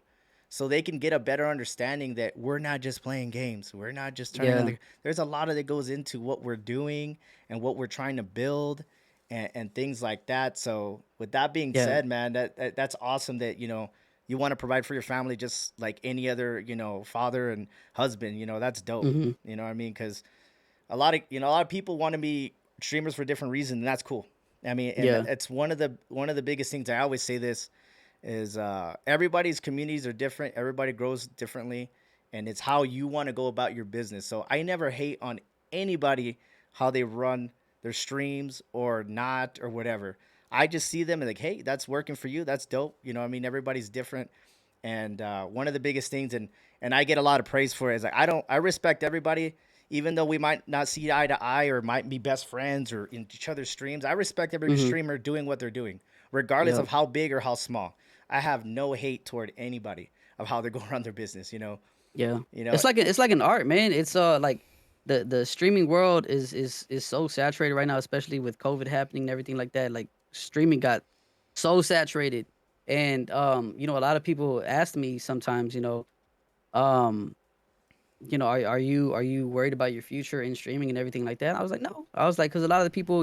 So they can get a better understanding that we're not just playing games. We're not just turning on Yeah. the there's a lot of that goes into what we're doing and what we're trying to build and things like that. So with that being Yeah. said, man, that's awesome that, you want to provide for your family just like any other, father and husband, that's dope. Hmm. You know what I mean? Because a lot of people want to be streamers for different reasons, and that's cool. I mean, and Yeah. it's one of the biggest things. I always say this is everybody's communities are different. Everybody grows differently, and it's how you want to go about your business. So I never hate on anybody how they run their streams or not or whatever. I just see them and like, hey, that's working for you. That's dope. You know, what I mean, everybody's different. And one of the biggest things, and I get a lot of praise for it, is like I respect everybody, even though we might not see eye to eye or might be best friends or in each other's streams. I respect every Mm-hmm. streamer doing what they're doing, regardless Yep. of how big or how small. I have no hate toward anybody of how they're going around their business. Yeah. You know, It's like an art, man. It's like the streaming world is so saturated right now, especially with COVID happening and everything like that. Like streaming got so saturated. And a lot of people ask me sometimes, um, are you worried about your future in streaming and everything like that? I was like, no. I was like, because a lot of the people,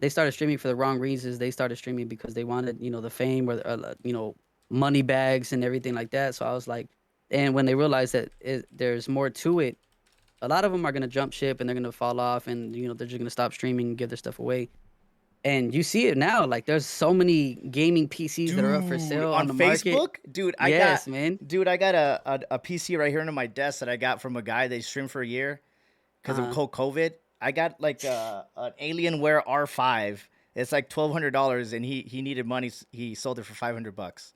they started streaming for the wrong reasons. They started streaming because they wanted, the fame or money bags and everything like that. So I was like, and when they realized that there's more to it, a lot of them are gonna jump ship and they're gonna fall off, and they're just gonna stop streaming and give their stuff away. And you see it now, like there's so many gaming PCs that are up for dude, sale on on the market. Facebook, dude, Yes, man. I got a PC right here under my desk that I got from a guy they streamed for a year because of Uh, COVID. I got like an Alienware R5. It's like $1,200, and he needed money. He sold it for $500.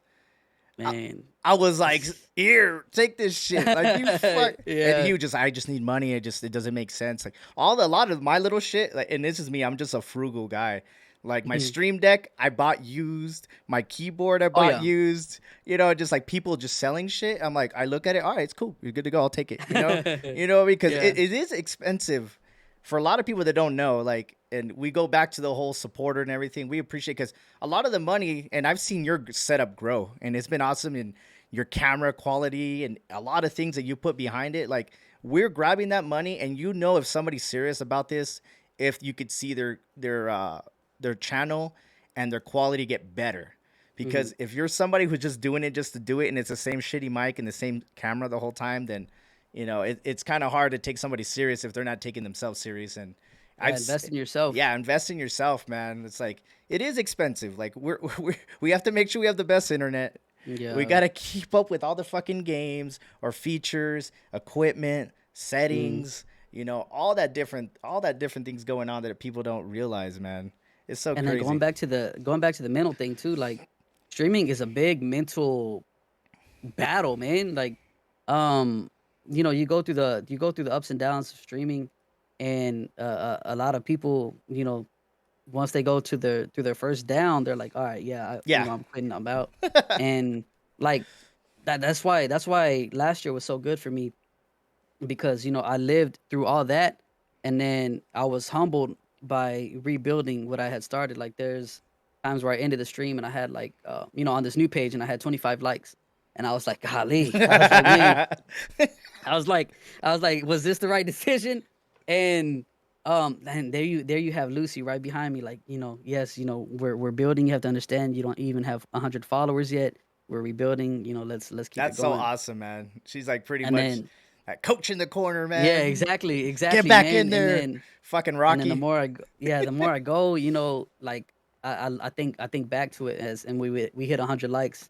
I, man. I was like, here, take this shit. Like you fuck. And Yeah. he was just, I just need money. It doesn't make sense. Like a lot of my little shit. Like, and this is me. I'm just a frugal guy. Like my Mhm. Stream Deck, I bought used. My keyboard, I Oh bought yeah. used. Just like people just selling shit. I'm like, I look at it. All right, it's cool. You're good to go. I'll take it. Because Yeah. it is expensive for a lot of people that don't know. Like, and we go back to the whole supporter and everything. We appreciate because a lot of the money, and I've seen your setup grow, and it's been awesome in your camera quality and a lot of things that you put behind it. Like we're grabbing that money, and if somebody's serious about this, if you could see their channel and their quality get better. Hmm. Because if you're somebody who's just doing it just to do it, and it's the same shitty mic and the same camera the whole time, then it's kind of hard to take somebody serious if they're not taking themselves serious. And Yeah. Invest in yourself. yeah, invest in yourself, man. It's like it is expensive. Like we have to make sure we have the best internet. We Yeah. got to keep up with all the fucking games or features, equipment, Mm. settings, all that different things going on that people don't realize, man. It's so And then going crazy. back to the mental thing too, like streaming is a big mental battle, man. Like, um, you go through the ups and downs of streaming, and a lot of people, once they go to their first down, they're like, all right, yeah, Yeah. I'm quitting, I'm out, and like that's why last year was so good for me because I lived through all that, and then I was humbled by rebuilding what I had started. Like there's times where I ended the stream and I had like on this new page and I had 25 likes, and I was like, golly, I was like, man, I was like, was this the right decision? And there you have Lucy right behind me, like, yes, we're building. You have to understand, you don't even have 100 followers yet. We're rebuilding. Let's keep it That's so going. awesome, man. She's like pretty And much then that coach in the corner, yeah, man. exactly, Get exactly, back in man. And there, then fucking and then the Rocky. more the more I go, like I think back to it as, and we hit 100 likes,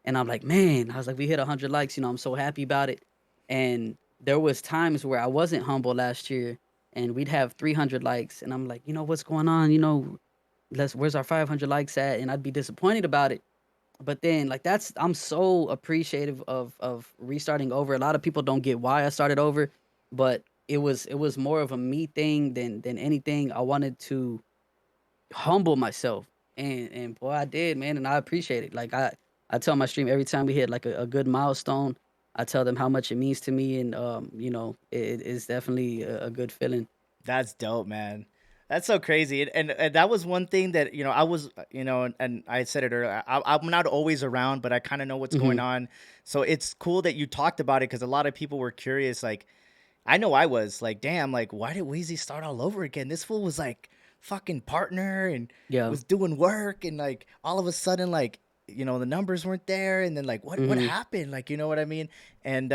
and I'm like, man, I was like, we hit 100 likes, I'm so happy about it. And there was times where I wasn't humble last year, and we'd have 300 likes, and I'm like, what's going on, where's our 500 likes at? And I'd be disappointed about it. But then, like, I'm so appreciative of restarting over. A lot of people don't get why I started over, but it was more of a me thing than anything. I wanted to humble myself, and boy, I did, man, and I appreciate it. Like I tell my stream every time we hit like a good milestone, I tell them how much it means to me, and it is definitely a good feeling. That's dope, man. That's so crazy. And that was one thing that, I was, and I said it earlier, I'm not always around, but I kind of know what's going Hmm. on. So it's cool that you talked about it because a lot of people were curious. Like, I know I was like, damn, like, why did Weezy start all over again? This fool was like fucking partner and Yeah. was doing work. And like, all of a sudden, like, the numbers weren't there. And then like, what Hmm. happened? Like, you know what I mean? And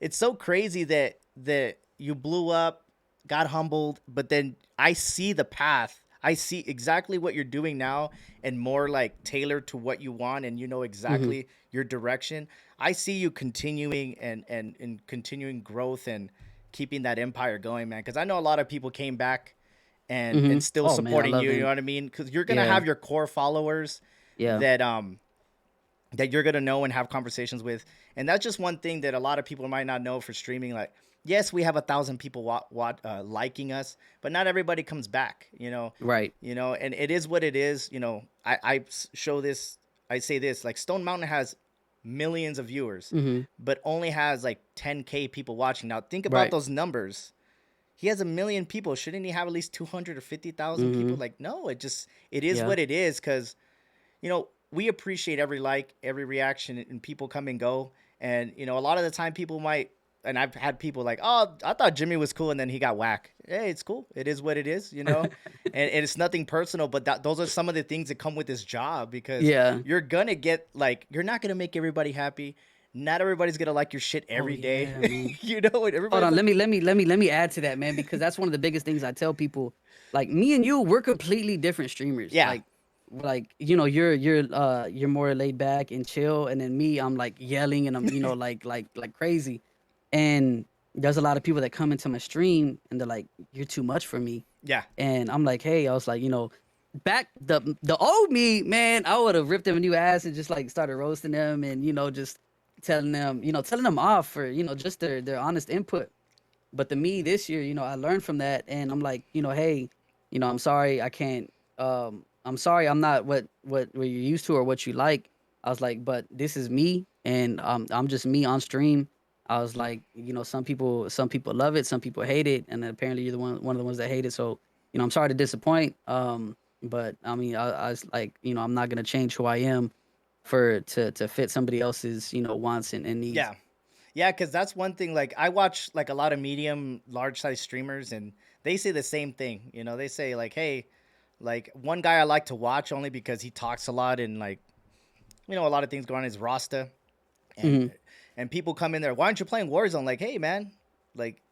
it's so crazy that you blew up, got humbled, but then I see the path. I see exactly what you're doing now and more like tailored to what you want, and Hmm. exactly your direction. I see you continuing and continuing growth and keeping that empire going, man. Because I know a lot of people came back and still Oh man, I supporting love you. You know him. what I mean? Because you're gonna Yeah, have your core followers yeah, that that you're gonna know and have conversations with, and that's just one thing that a lot of people might not know for streaming. Like, yes, we have 1,000 people liking us, but not everybody comes back. right. And it is what it is. I show this. I say this, like, Stone Mountain has millions of viewers, Mm-hmm. but only has like 10K people watching. Now think about Right. those numbers. He has 1 million people. Shouldn't he have at least 200 or 50,000 people? Mm-hmm. Like, no, it is Yeah. what it is. Because we appreciate every like, every reaction, and people come and go. And a lot of the time people might, and I've had people like, oh, I thought Jimmy was cool, and then he got whack. Hey, it's cool. It is what it is. And it's nothing personal, but those are some of the things that come with this job, because Yeah. you're gonna get, like, you're not gonna make everybody happy. Not everybody's gonna like your shit Oh every day. yeah, man. And Hold everybody's on, like, let me add to that, man, because that's one of the biggest things I tell people. Like me and you, we're completely different streamers. yeah, Like you're more laid back and chill, and then me, I'm like yelling and I'm like crazy. And there's a lot of people that come into my stream and they're like, "You're too much for me." yeah, And I'm like, "Hey," I was like, back the old me, man, I would have ripped them a new ass and just like started roasting them and just telling them off for just their honest input. But the me this year, I learned from that, and I'm like, hey, I'm sorry, I can't. I'm sorry, I'm not what you're used to or what you like. I was like, but this is me, and I'm just me on stream. I was like, some people love it, some people hate it, and then apparently you're one of the ones that hate it. So, I'm sorry to disappoint. But I mean, I was like, I'm not gonna change who I am to fit somebody else's wants and needs. yeah. Yeah, because that's one thing. Like, I watch like a lot of medium, large size streamers, and they say the same thing. They say like, "Hey, like, one guy I like to watch only because he talks a lot, and, like, a lot of things going on, is Rasta." and Hmm. and people come in there. Why aren't you playing Warzone? Like, hey man, like,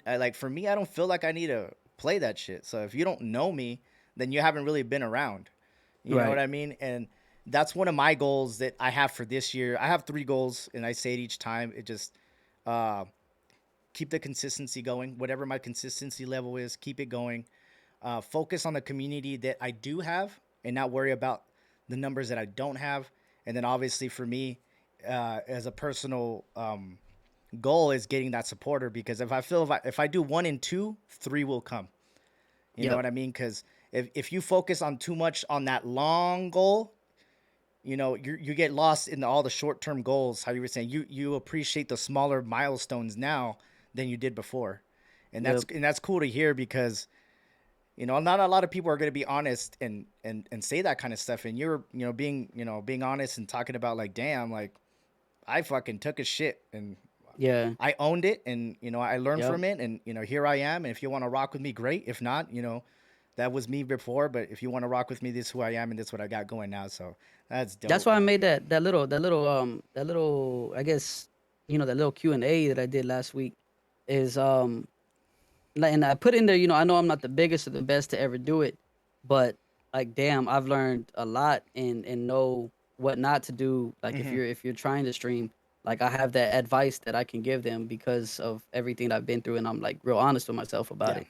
like, for me, I don't feel like I need to play that shit. So if you don't know me, then you haven't really been around. You know what Right. I mean? And that's one of my goals that I have for this year. I have 3 goals, and I say it each time. It just uh, keep the consistency going. Whatever my consistency level is, keep it going. Focus on the community that I do have, and not worry about the numbers that I don't have. And then obviously for me, as a personal goal, is getting that supporter, because if I do 1 and 2, 3 will come. You know Yep. what I mean? Because if you focus on too much on that long goal, you get lost in all the short term goals. How you were saying, you appreciate the smaller milestones now than you did before, and that's Yep. and that's cool to hear, because not a lot of people are going to be honest and say that kind of stuff. And you're being honest and talking about, like, damn, like, I fucking took a shit, and Yeah. I owned it, and I learned Yep. from it, and here I am. And if you want to rock with me, great. If not, that was me before. But if you want to rock with me, this is who I am, and this is what I got going now. So that's That's dope, why I man. made that little I guess that little Q&A that I did last week is and I put in there, I know I'm not the biggest or the best to ever do it, but like damn, I've learned a lot and know what not to do. Like if Hmm. you're trying to stream, like I have that advice that I can give them because of everything I've been through, and I'm like real honest with myself about Yeah, it.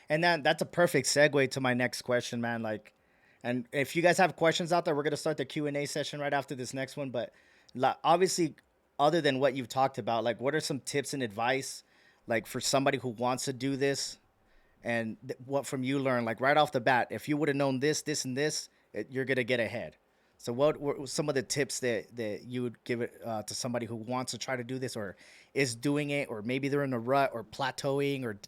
and that's a perfect segue to my next question, man. Like, and if you guys have questions out there, we're gonna start the Q&A session right after this next one. But, obviously, other than what you've talked about, like, what are some tips and advice, like, for somebody who wants to do this, and what from you learn, like, right off the bat, if you would have known this, this, and this, you're gonna get ahead. So what were some of the tips that you would give it to somebody who wants to try to do this, or is doing it, or maybe they're in a rut or plateauing, or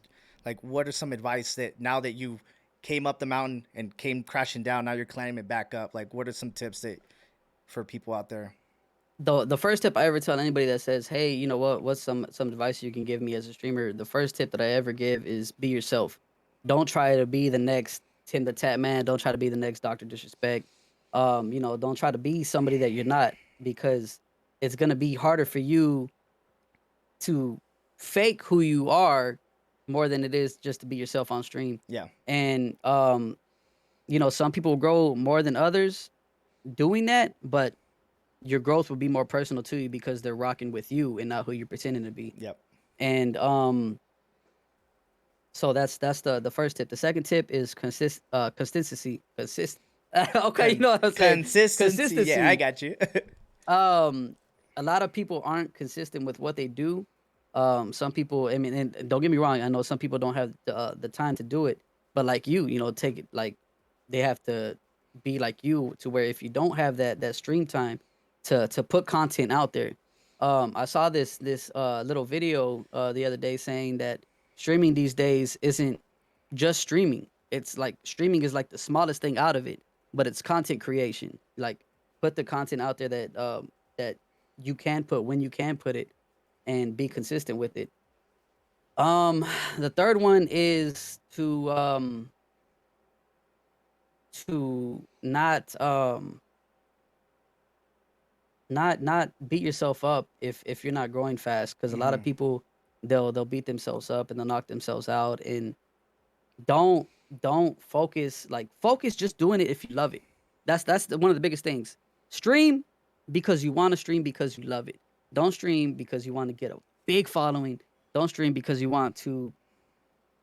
like, what are some advice that, now that you came up the mountain and came crashing down, now you're climbing it back up, like, what are some tips that for people out there? The first tip I ever tell anybody that says, "Hey, you know what's some advice you can give me as a streamer?" The first tip that I ever give is be yourself. Don't try to be the next Tim the Tap Man. Don't try to be the next Doctor Disrespect. Don't try to be somebody that you're not, because it's gonna be harder for you to fake who you are more than it is just to be yourself on stream. Yeah, And some people grow more than others doing that, but your growth will be more personal to you because they're rocking with you and not who you're pretending to be. yep, And So that's the first tip. The second tip is consistency. Okay, you know what I'm saying. Consistency. Yeah, I Consistency. got you. Um, a lot of people aren't consistent with what they do. Some people, I mean, and don't get me wrong, I know some people don't have the time to do it, but like you know, take it like they have to be like you to where if you don't have that stream time to put content out there. I saw this little video the other day saying that streaming these days isn't just streaming. It's like streaming is like the smallest thing out of it, but it's content creation. Like put the content out there that you can put when you can put it and be consistent with it. Um the third one is to not beat yourself up if you're not growing fast because a lot of Mhm. people they'll beat themselves up and they'll knock themselves out and don't don't focus like focus just doing it if you love it. One of the biggest things. Stream because you want to stream because you love it. Don't stream because you want to get a big following. Don't stream because you want to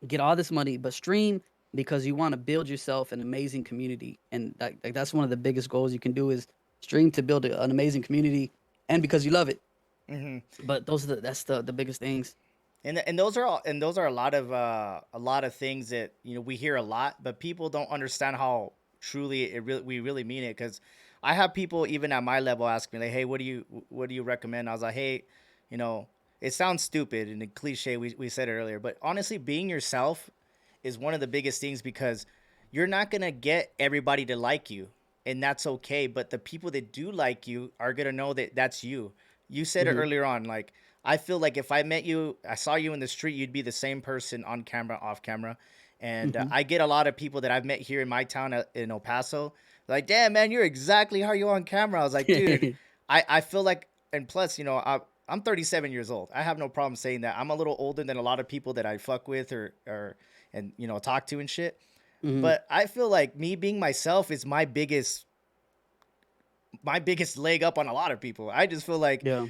get all this money, but stream because you want to build yourself an amazing community. And that's one of the biggest goals you can do is stream to build an amazing community and because you love it. Mhm. But that's the biggest things. And those are a lot of things that we hear a lot, but people don't understand how truly we really mean it. Because I have people even at my level ask me like, "Hey, what do you recommend?" I was like, "Hey, you know, it sounds stupid and a cliche. We said it earlier, but honestly, being yourself is one of the biggest things because you're not gonna get everybody to like you, and that's okay. But the people that do like you are gonna know that that's you. You said it Hmm. earlier on, like I feel like if I met you, I saw you in the street, you'd be the same person on camera, off camera. And Hmm. I get a lot of people that I've met here in my town in El Paso, like, damn, man, you're exactly how you are on camera. I was like, dude, I feel like, and plus, I'm 37 years old. I have no problem saying that. I'm a little older than a lot of people that I fuck with or and talk to and shit. Hmm. But I feel like me being myself is my biggest leg up on a lot of people. I just feel like Yeah.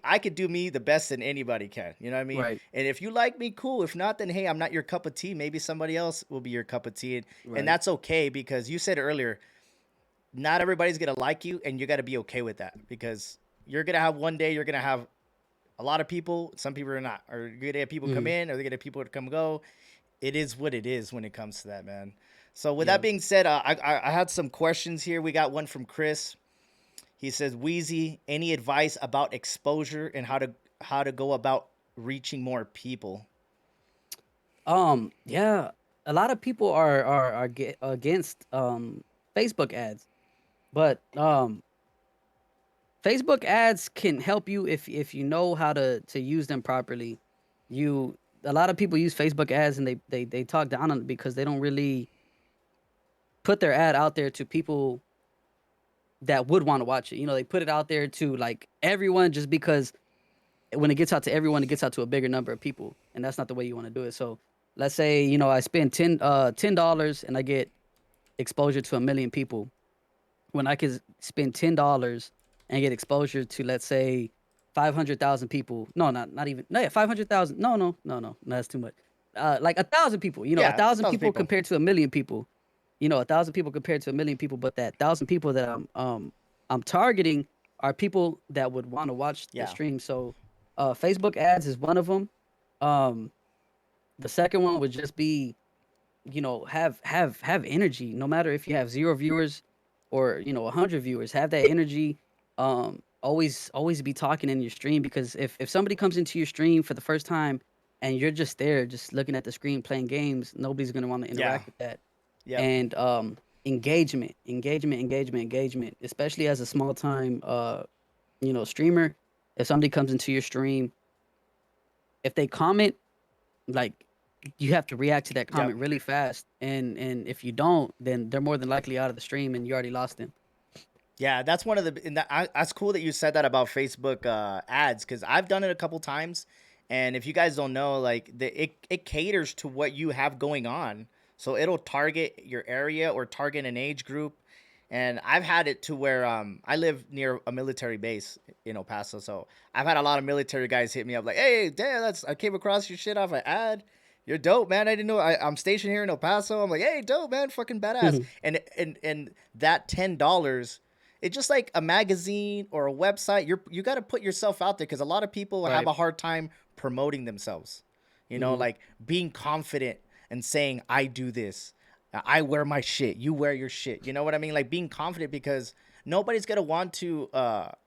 I could do me the best than anybody can. You know what I mean? Right. And if you like me, cool. If not, then hey, I'm not your cup of tea. Maybe somebody else will be your cup of tea. And Right. that's okay because you said earlier, not everybody's gonna like you, and you gotta be okay with that because you're gonna have one day you're gonna have a lot of people, some people are not. Or you're gonna have people come Hmm. in, or they're gonna have people to come go. It is what it is when it comes to that, man. So with that Yeah. being said, I had some questions here. We got one from Chris. He says, Wheezy, any advice about exposure and how to go about reaching more people? Yeah, a lot of people are against Facebook ads, but Facebook ads can help you if you know how to use them properly. You A lot of people use Facebook ads and they talk down on it because they don't really put their ad out there to people that would want to watch it. You know, they put it out there to like everyone just because when it gets out to everyone, it gets out to a bigger number of people, and that's not the way you want to do it. So let's say I spend $10 and I get exposure to 1 million people. When I could spend $10 and get exposure to let's say 500,000 people. No, not even. No, yeah, 500,000. No, that's too much. Like 1,000 people. A Yeah, a thousand thousand people people. compared to 1 million people. 1,000 people compared to 1 million people. But that 1,000 people that I'm targeting are people that would want to watch the Yeah. stream. So, Facebook ads is one of them. Um, the second one would just be have energy no matter if you have 0 viewers or 100 viewers. Have that energy. Always be talking in your stream because if somebody comes into your stream for the first time and you're just there just looking at the screen playing games, nobody's going to want to Yeah. interact with that. Yep. And engagement, especially as a small time streamer. If somebody comes into your stream, if they comment, like, you have to react to that Yep. comment really fast, and if you don't, then they're more than likely out of the stream and you already lost them. Yeah, that's one of the. That's cool that you said that about Facebook ads because I've done it a couple times, and if you guys don't know, like it caters to what you have going on, so it'll target your area or target an age group. And I've had it to where I live near a military base in El Paso, so I've had a lot of military guys hit me up like, "Hey, damn, I came across your shit off an ad," You're dope, man. I didn't know. I'm stationed here in El Paso. I'm like, hey, dope, man, fucking badass. And that $10, it's just like a magazine or a website. You got to put yourself out there because a lot of people have Right. a hard time promoting themselves. Hmm. Like being confident and saying, I do this. I wear my shit. You wear your shit. You know what I mean? Like being confident because nobody's gonna want to.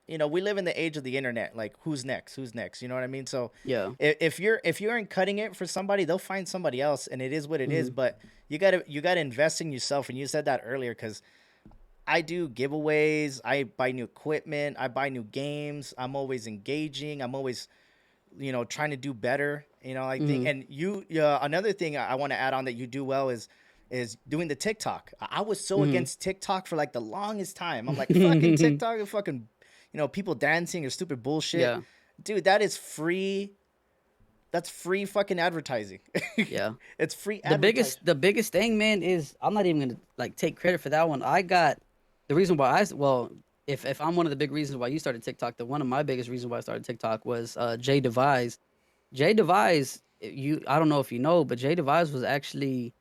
We live in the age of the internet. Like who's next? Who's next? You know what I mean? So Yeah. if you aren't cutting it for somebody, they'll find somebody else, and it is what it is. Hmm. But you gotta invest in yourself, and you said that earlier because I do giveaways. I buy new equipment. I buy new games. I'm always engaging. I'm always trying to do better. I think, Hmm. and another thing I want to add on that you do well is doing the TikTok. I was so Hmm. against TikTok for like the longest time. I'm like, fucking TikTok and fucking, people dancing or stupid bullshit. Yeah. Dude, that is free. That's free fucking advertising. Yeah. It's free The advertising. biggest thing, man, is I'm not even gonna like take credit for that one. I got the reason why well, if I'm one of the big reasons why you started TikTok, the one of my biggest reasons why I started TikTok was J Devise, I don't know if you know, but J Devise was actually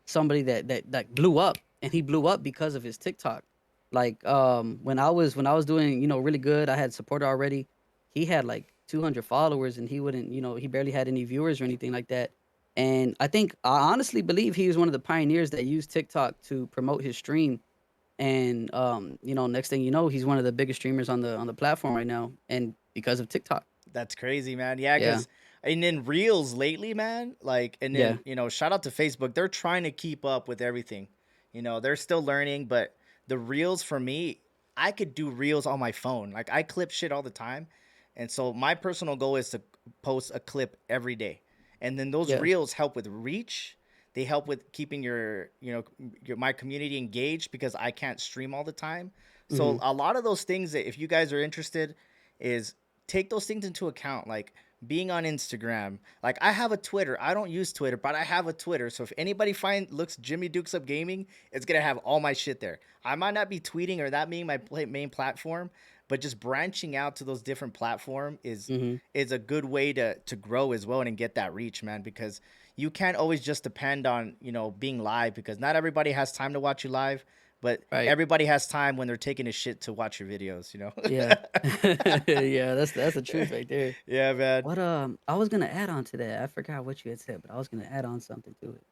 somebody that blew up, and he blew up because of his TikTok. Like when I was doing really good, I had support already. He had like 200 followers, and he barely had any viewers or anything like that. And I honestly believe he was one of the pioneers that used TikTok to promote his stream. And next thing you know, he's one of the biggest streamers on the platform right now, and because of TikTok. That's crazy, man. Yeah, Yeah, because and then Reels lately, man. Like, and yeah, then shout out to Facebook. They're trying to keep up with everything. They're still learning, but the Reels for me, I could do Reels on my phone. Like, I clip shit all the time, and so my personal goal is to post a clip every day, and then those yeah. Reels help with reach. They help with keeping my community engaged because I can't stream all the time. Hmm. So a lot of those things that if you guys are interested is take those things into account, like being on Instagram. Like I have a Twitter. I don't use Twitter, but I have a Twitter. So if anybody looks Jimmy Dukes Up Gaming, it's gonna have all my shit there. I might not be tweeting or that being my main platform, but just branching out to those different platform Hmm. is a good way to grow as well and get that reach, man. Because you can't always just depend on being live because not everybody has time to watch you live, but Right. everybody has time when they're taking a shit to watch your videos. Yeah. Yeah, that's the truth right there. Yeah, man. What I was gonna add on to that. I forgot what you had said, but I was gonna add on something to it.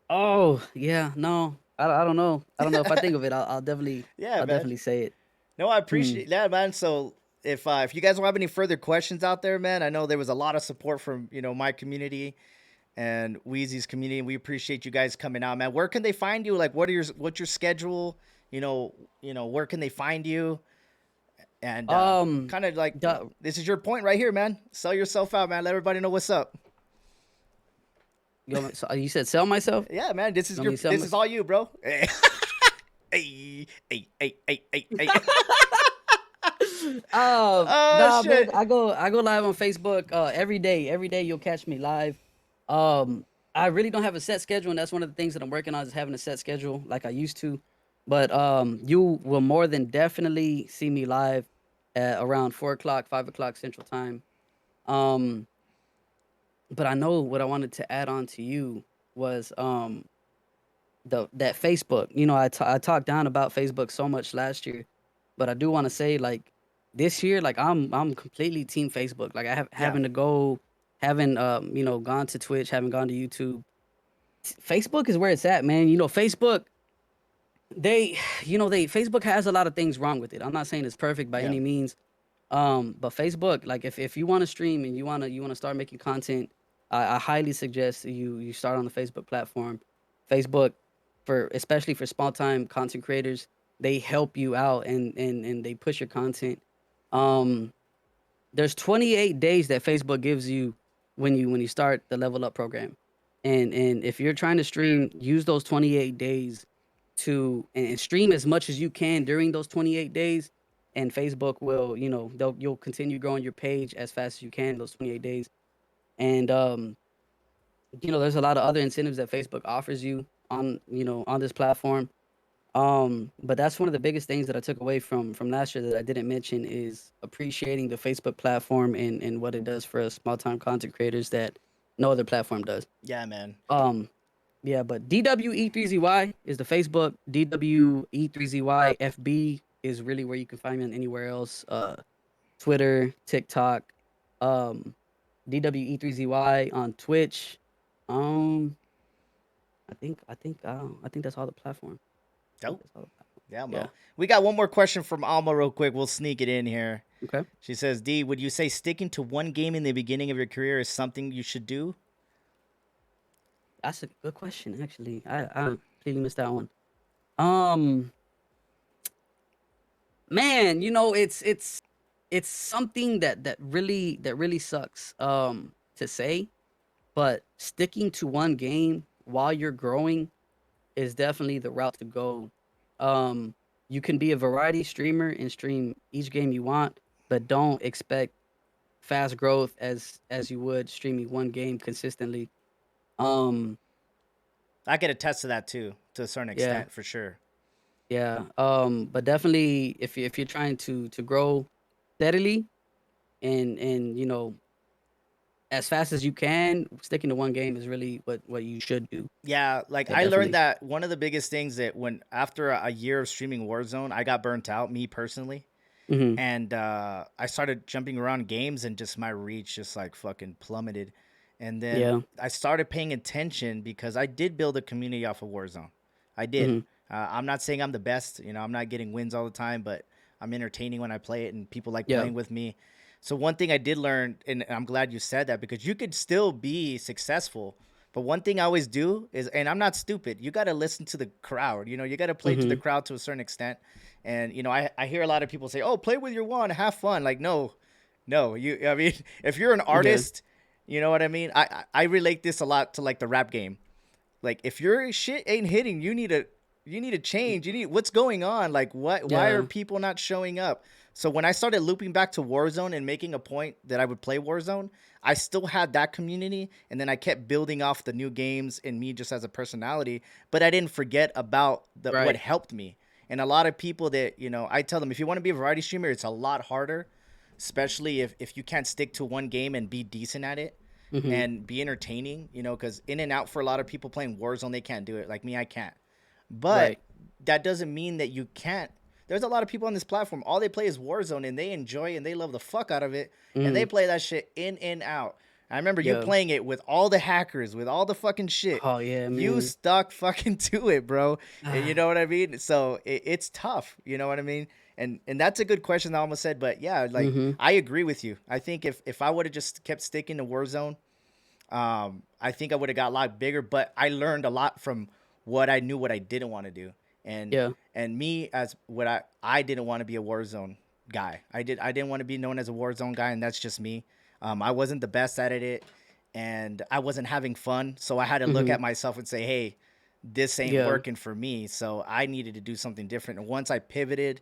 Oh, yeah, no. I don't know. I don't know if I think of it, I'll definitely Yeah, I'll man. definitely say it. No, I Hmm. appreciate that, man. So if you guys don't have any further questions out there, man, I know there was a lot of support from my community and Wheezy's community, and we appreciate you guys coming out, man. Where can they find you? Like, what's your schedule? Where can they find you? And Um kind of like, the, this is your point right here, man. Sell yourself out, man. Let everybody know what's up. you said sell myself? Yeah, man. This is You want me to sell this my is all you, bro. Hey, hey, hey, hey, hey, hey. Oh Nah, man. shit. I go live on Facebook every day. Every day you'll catch me live. Um, I really don't have a set schedule, and that's one of the things that I'm working on is having a set schedule like I used to. But you will more than definitely see me live at around 4 o'clock, 5 o'clock Central Time. Um, but I know what I wanted to add on to you was the that Facebook. I talked down about Facebook so much last year, but I do want to say like this year, like I'm completely team Facebook. Like I have Yeah. having to go, having gone to Twitch, having gone to YouTube. Facebook is where it's at, man. Facebook they Facebook has a lot of things wrong with it. I'm not saying it's perfect by Yeah. any means. But Facebook, like if you want to stream and you wanna start making content, I highly suggest you start on the Facebook platform. Facebook, for especially for small time content creators, they help you out and they push your content. Um, there's 28 days that Facebook gives you when you start the level up program. And if you're trying to stream, use those 28 days to and stream as much as you can during those 28 days, and Facebook will, you'll continue growing your page as fast as you can in those 28 days. And there's a lot of other incentives that Facebook offers you on this platform. But that's one of the biggest things that I took away from last year that I didn't mention is appreciating the Facebook platform and what it does for us small time content creators that No other platform does. Yeah, man. Yeah, but DWE3ZY is the Facebook. DWE3ZY FB is really where you can find me on anywhere else. Twitter, TikTok, um, DWE3ZY on Twitch. Um, I think that's all the platform. I think Dope. that's all the platform. Yeah, Yeah. Mo. We got one more question from Alma real quick. We'll sneak it in here. Okay. She says, D, would you say sticking to one game in the beginning of your career is something you should do? That's a good question, actually. I completely missed that one. Um, man, it's something that really sucks to say, but sticking to one game while you're growing is definitely the route to go. Um, you can be a variety streamer and stream each game you want, but don't expect fast growth as you would streaming one game consistently. Um, I could attest to that too, to a certain yeah, extent, for sure. yeah. But definitely if you're trying to grow steadily and as fast as you can, sticking to one game is really what you should do. Yeah, like Yeah, I learned definitely. that one of the biggest things that when after a year of streaming Warzone, I got burnt out, me personally. Hmm. And I started jumping around games and just my reach just like fucking plummeted. And then Yeah. I started paying attention because I did build a community off of Warzone. I did. Hmm. I'm not saying I'm the best, you know, I'm not getting wins all the time, but I'm entertaining when I play it and people like Yeah. playing with me. So one thing I did learn, and I'm glad you said that because you could still be successful. But one thing I always do is, and I'm not stupid, you got to listen to the crowd. You know, you got to play to the Hmm. crowd to a certain extent. And, you know, I hear a lot of people say, oh, play with your one, have fun. Like, no, no. I mean, if you're an Yeah. artist, you know what I mean? I relate this a lot to like the rap game. Like if your shit ain't hitting, you need to change. You need what's going on? Like what why are Yeah. people not showing up? So when I started looping back to Warzone and making a point that I would play Warzone, I still had that community and then I kept building off the new games and me just as a personality, but I didn't forget about the what Right. helped me. And a lot of people that, you know, I tell them if you want to be a variety streamer, it's a lot harder, especially if you can't stick to one game and be decent at it Hmm. and be entertaining, you know, because in and out for a lot of people playing Warzone, they can't do it. Like me, I can't. But Right. that doesn't mean that you can't. There's a lot of people on this platform. All they play is Warzone, and they enjoy and they love the fuck out of it, and they Hmm. play that shit in and out. I remember you Yeah. playing it with all the hackers, with all the fucking shit. Oh yeah, You man. stuck fucking to it, bro. And you Ah. know what I mean? So it's tough. You know what I mean? And that's a good question I almost said, but yeah, like Hmm. I agree with you. I think if I would have just kept sticking to Warzone, I think I would have got a lot bigger, but I learned a lot from what I knew, what I didn't want to do, and Yeah. and me as what I didn't want to be a Warzone guy. I didn't want to be known as a Warzone guy, and that's just me. I wasn't the best at it, and I wasn't having fun, so I had to look Hmm. at myself and say, hey, this ain't Yeah. working for me. So I needed to do something different. And once I pivoted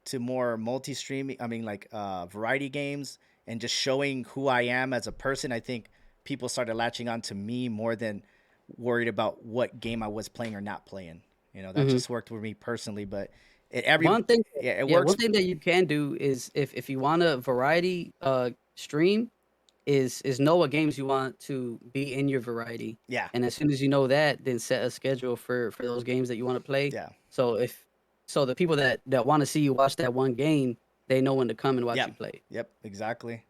to more multi-streaming, I mean like variety games and just showing who I am as a person, I think people started latching on to me more than worried about what game I was playing or not playing. You know, that Hmm. just worked for me personally, but it every One thing, yeah, it yeah, works. one thing that you can do is if you want a variety stream, is know what games you want to be in your variety, Yeah, and as soon as you know that, then set a schedule for those games that you want to play. yeah. So the people that want to see you watch that one game, they know when to come and watch you Yep. play. Yep, exactly.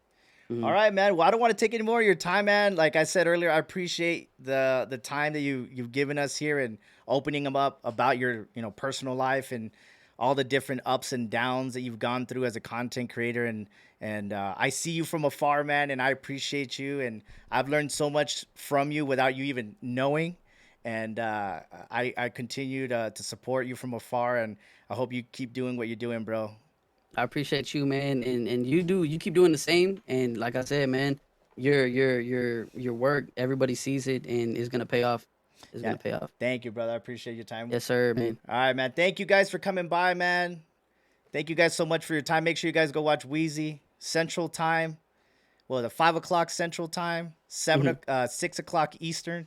All Hmm. right, man. Well, I don't want to take any more of your time, man. Like I said earlier, I appreciate the time that you've given us here and opening them up about your personal life and all the different ups and downs that you've gone through as a content creator. And I see you from afar, man, and I appreciate you. And I've learned so much from you without you even knowing. And I continue to support you from afar, and I hope you keep doing what you're doing, bro. I appreciate you, man, and you keep doing the same. And like I said, man, your work, everybody sees it, and it's gonna pay off. It's Yeah. gonna pay off. Thank you, brother. I appreciate your time. Yes, sir, man. All right, man. Thank you guys for coming by, man. Thank you guys so much for your time. Make sure you guys go watch Dwe3zy Central Time. Well, the 5 o'clock Central Time, Hmm. 6 o'clock Eastern.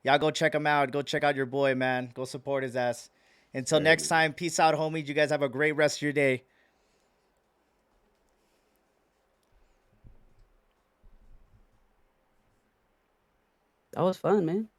Y'all go check him out. Go check out your boy, man. Go support his ass. Until Sir, next man. time, peace out, homies. You guys have a great rest of your day. That was fun, man.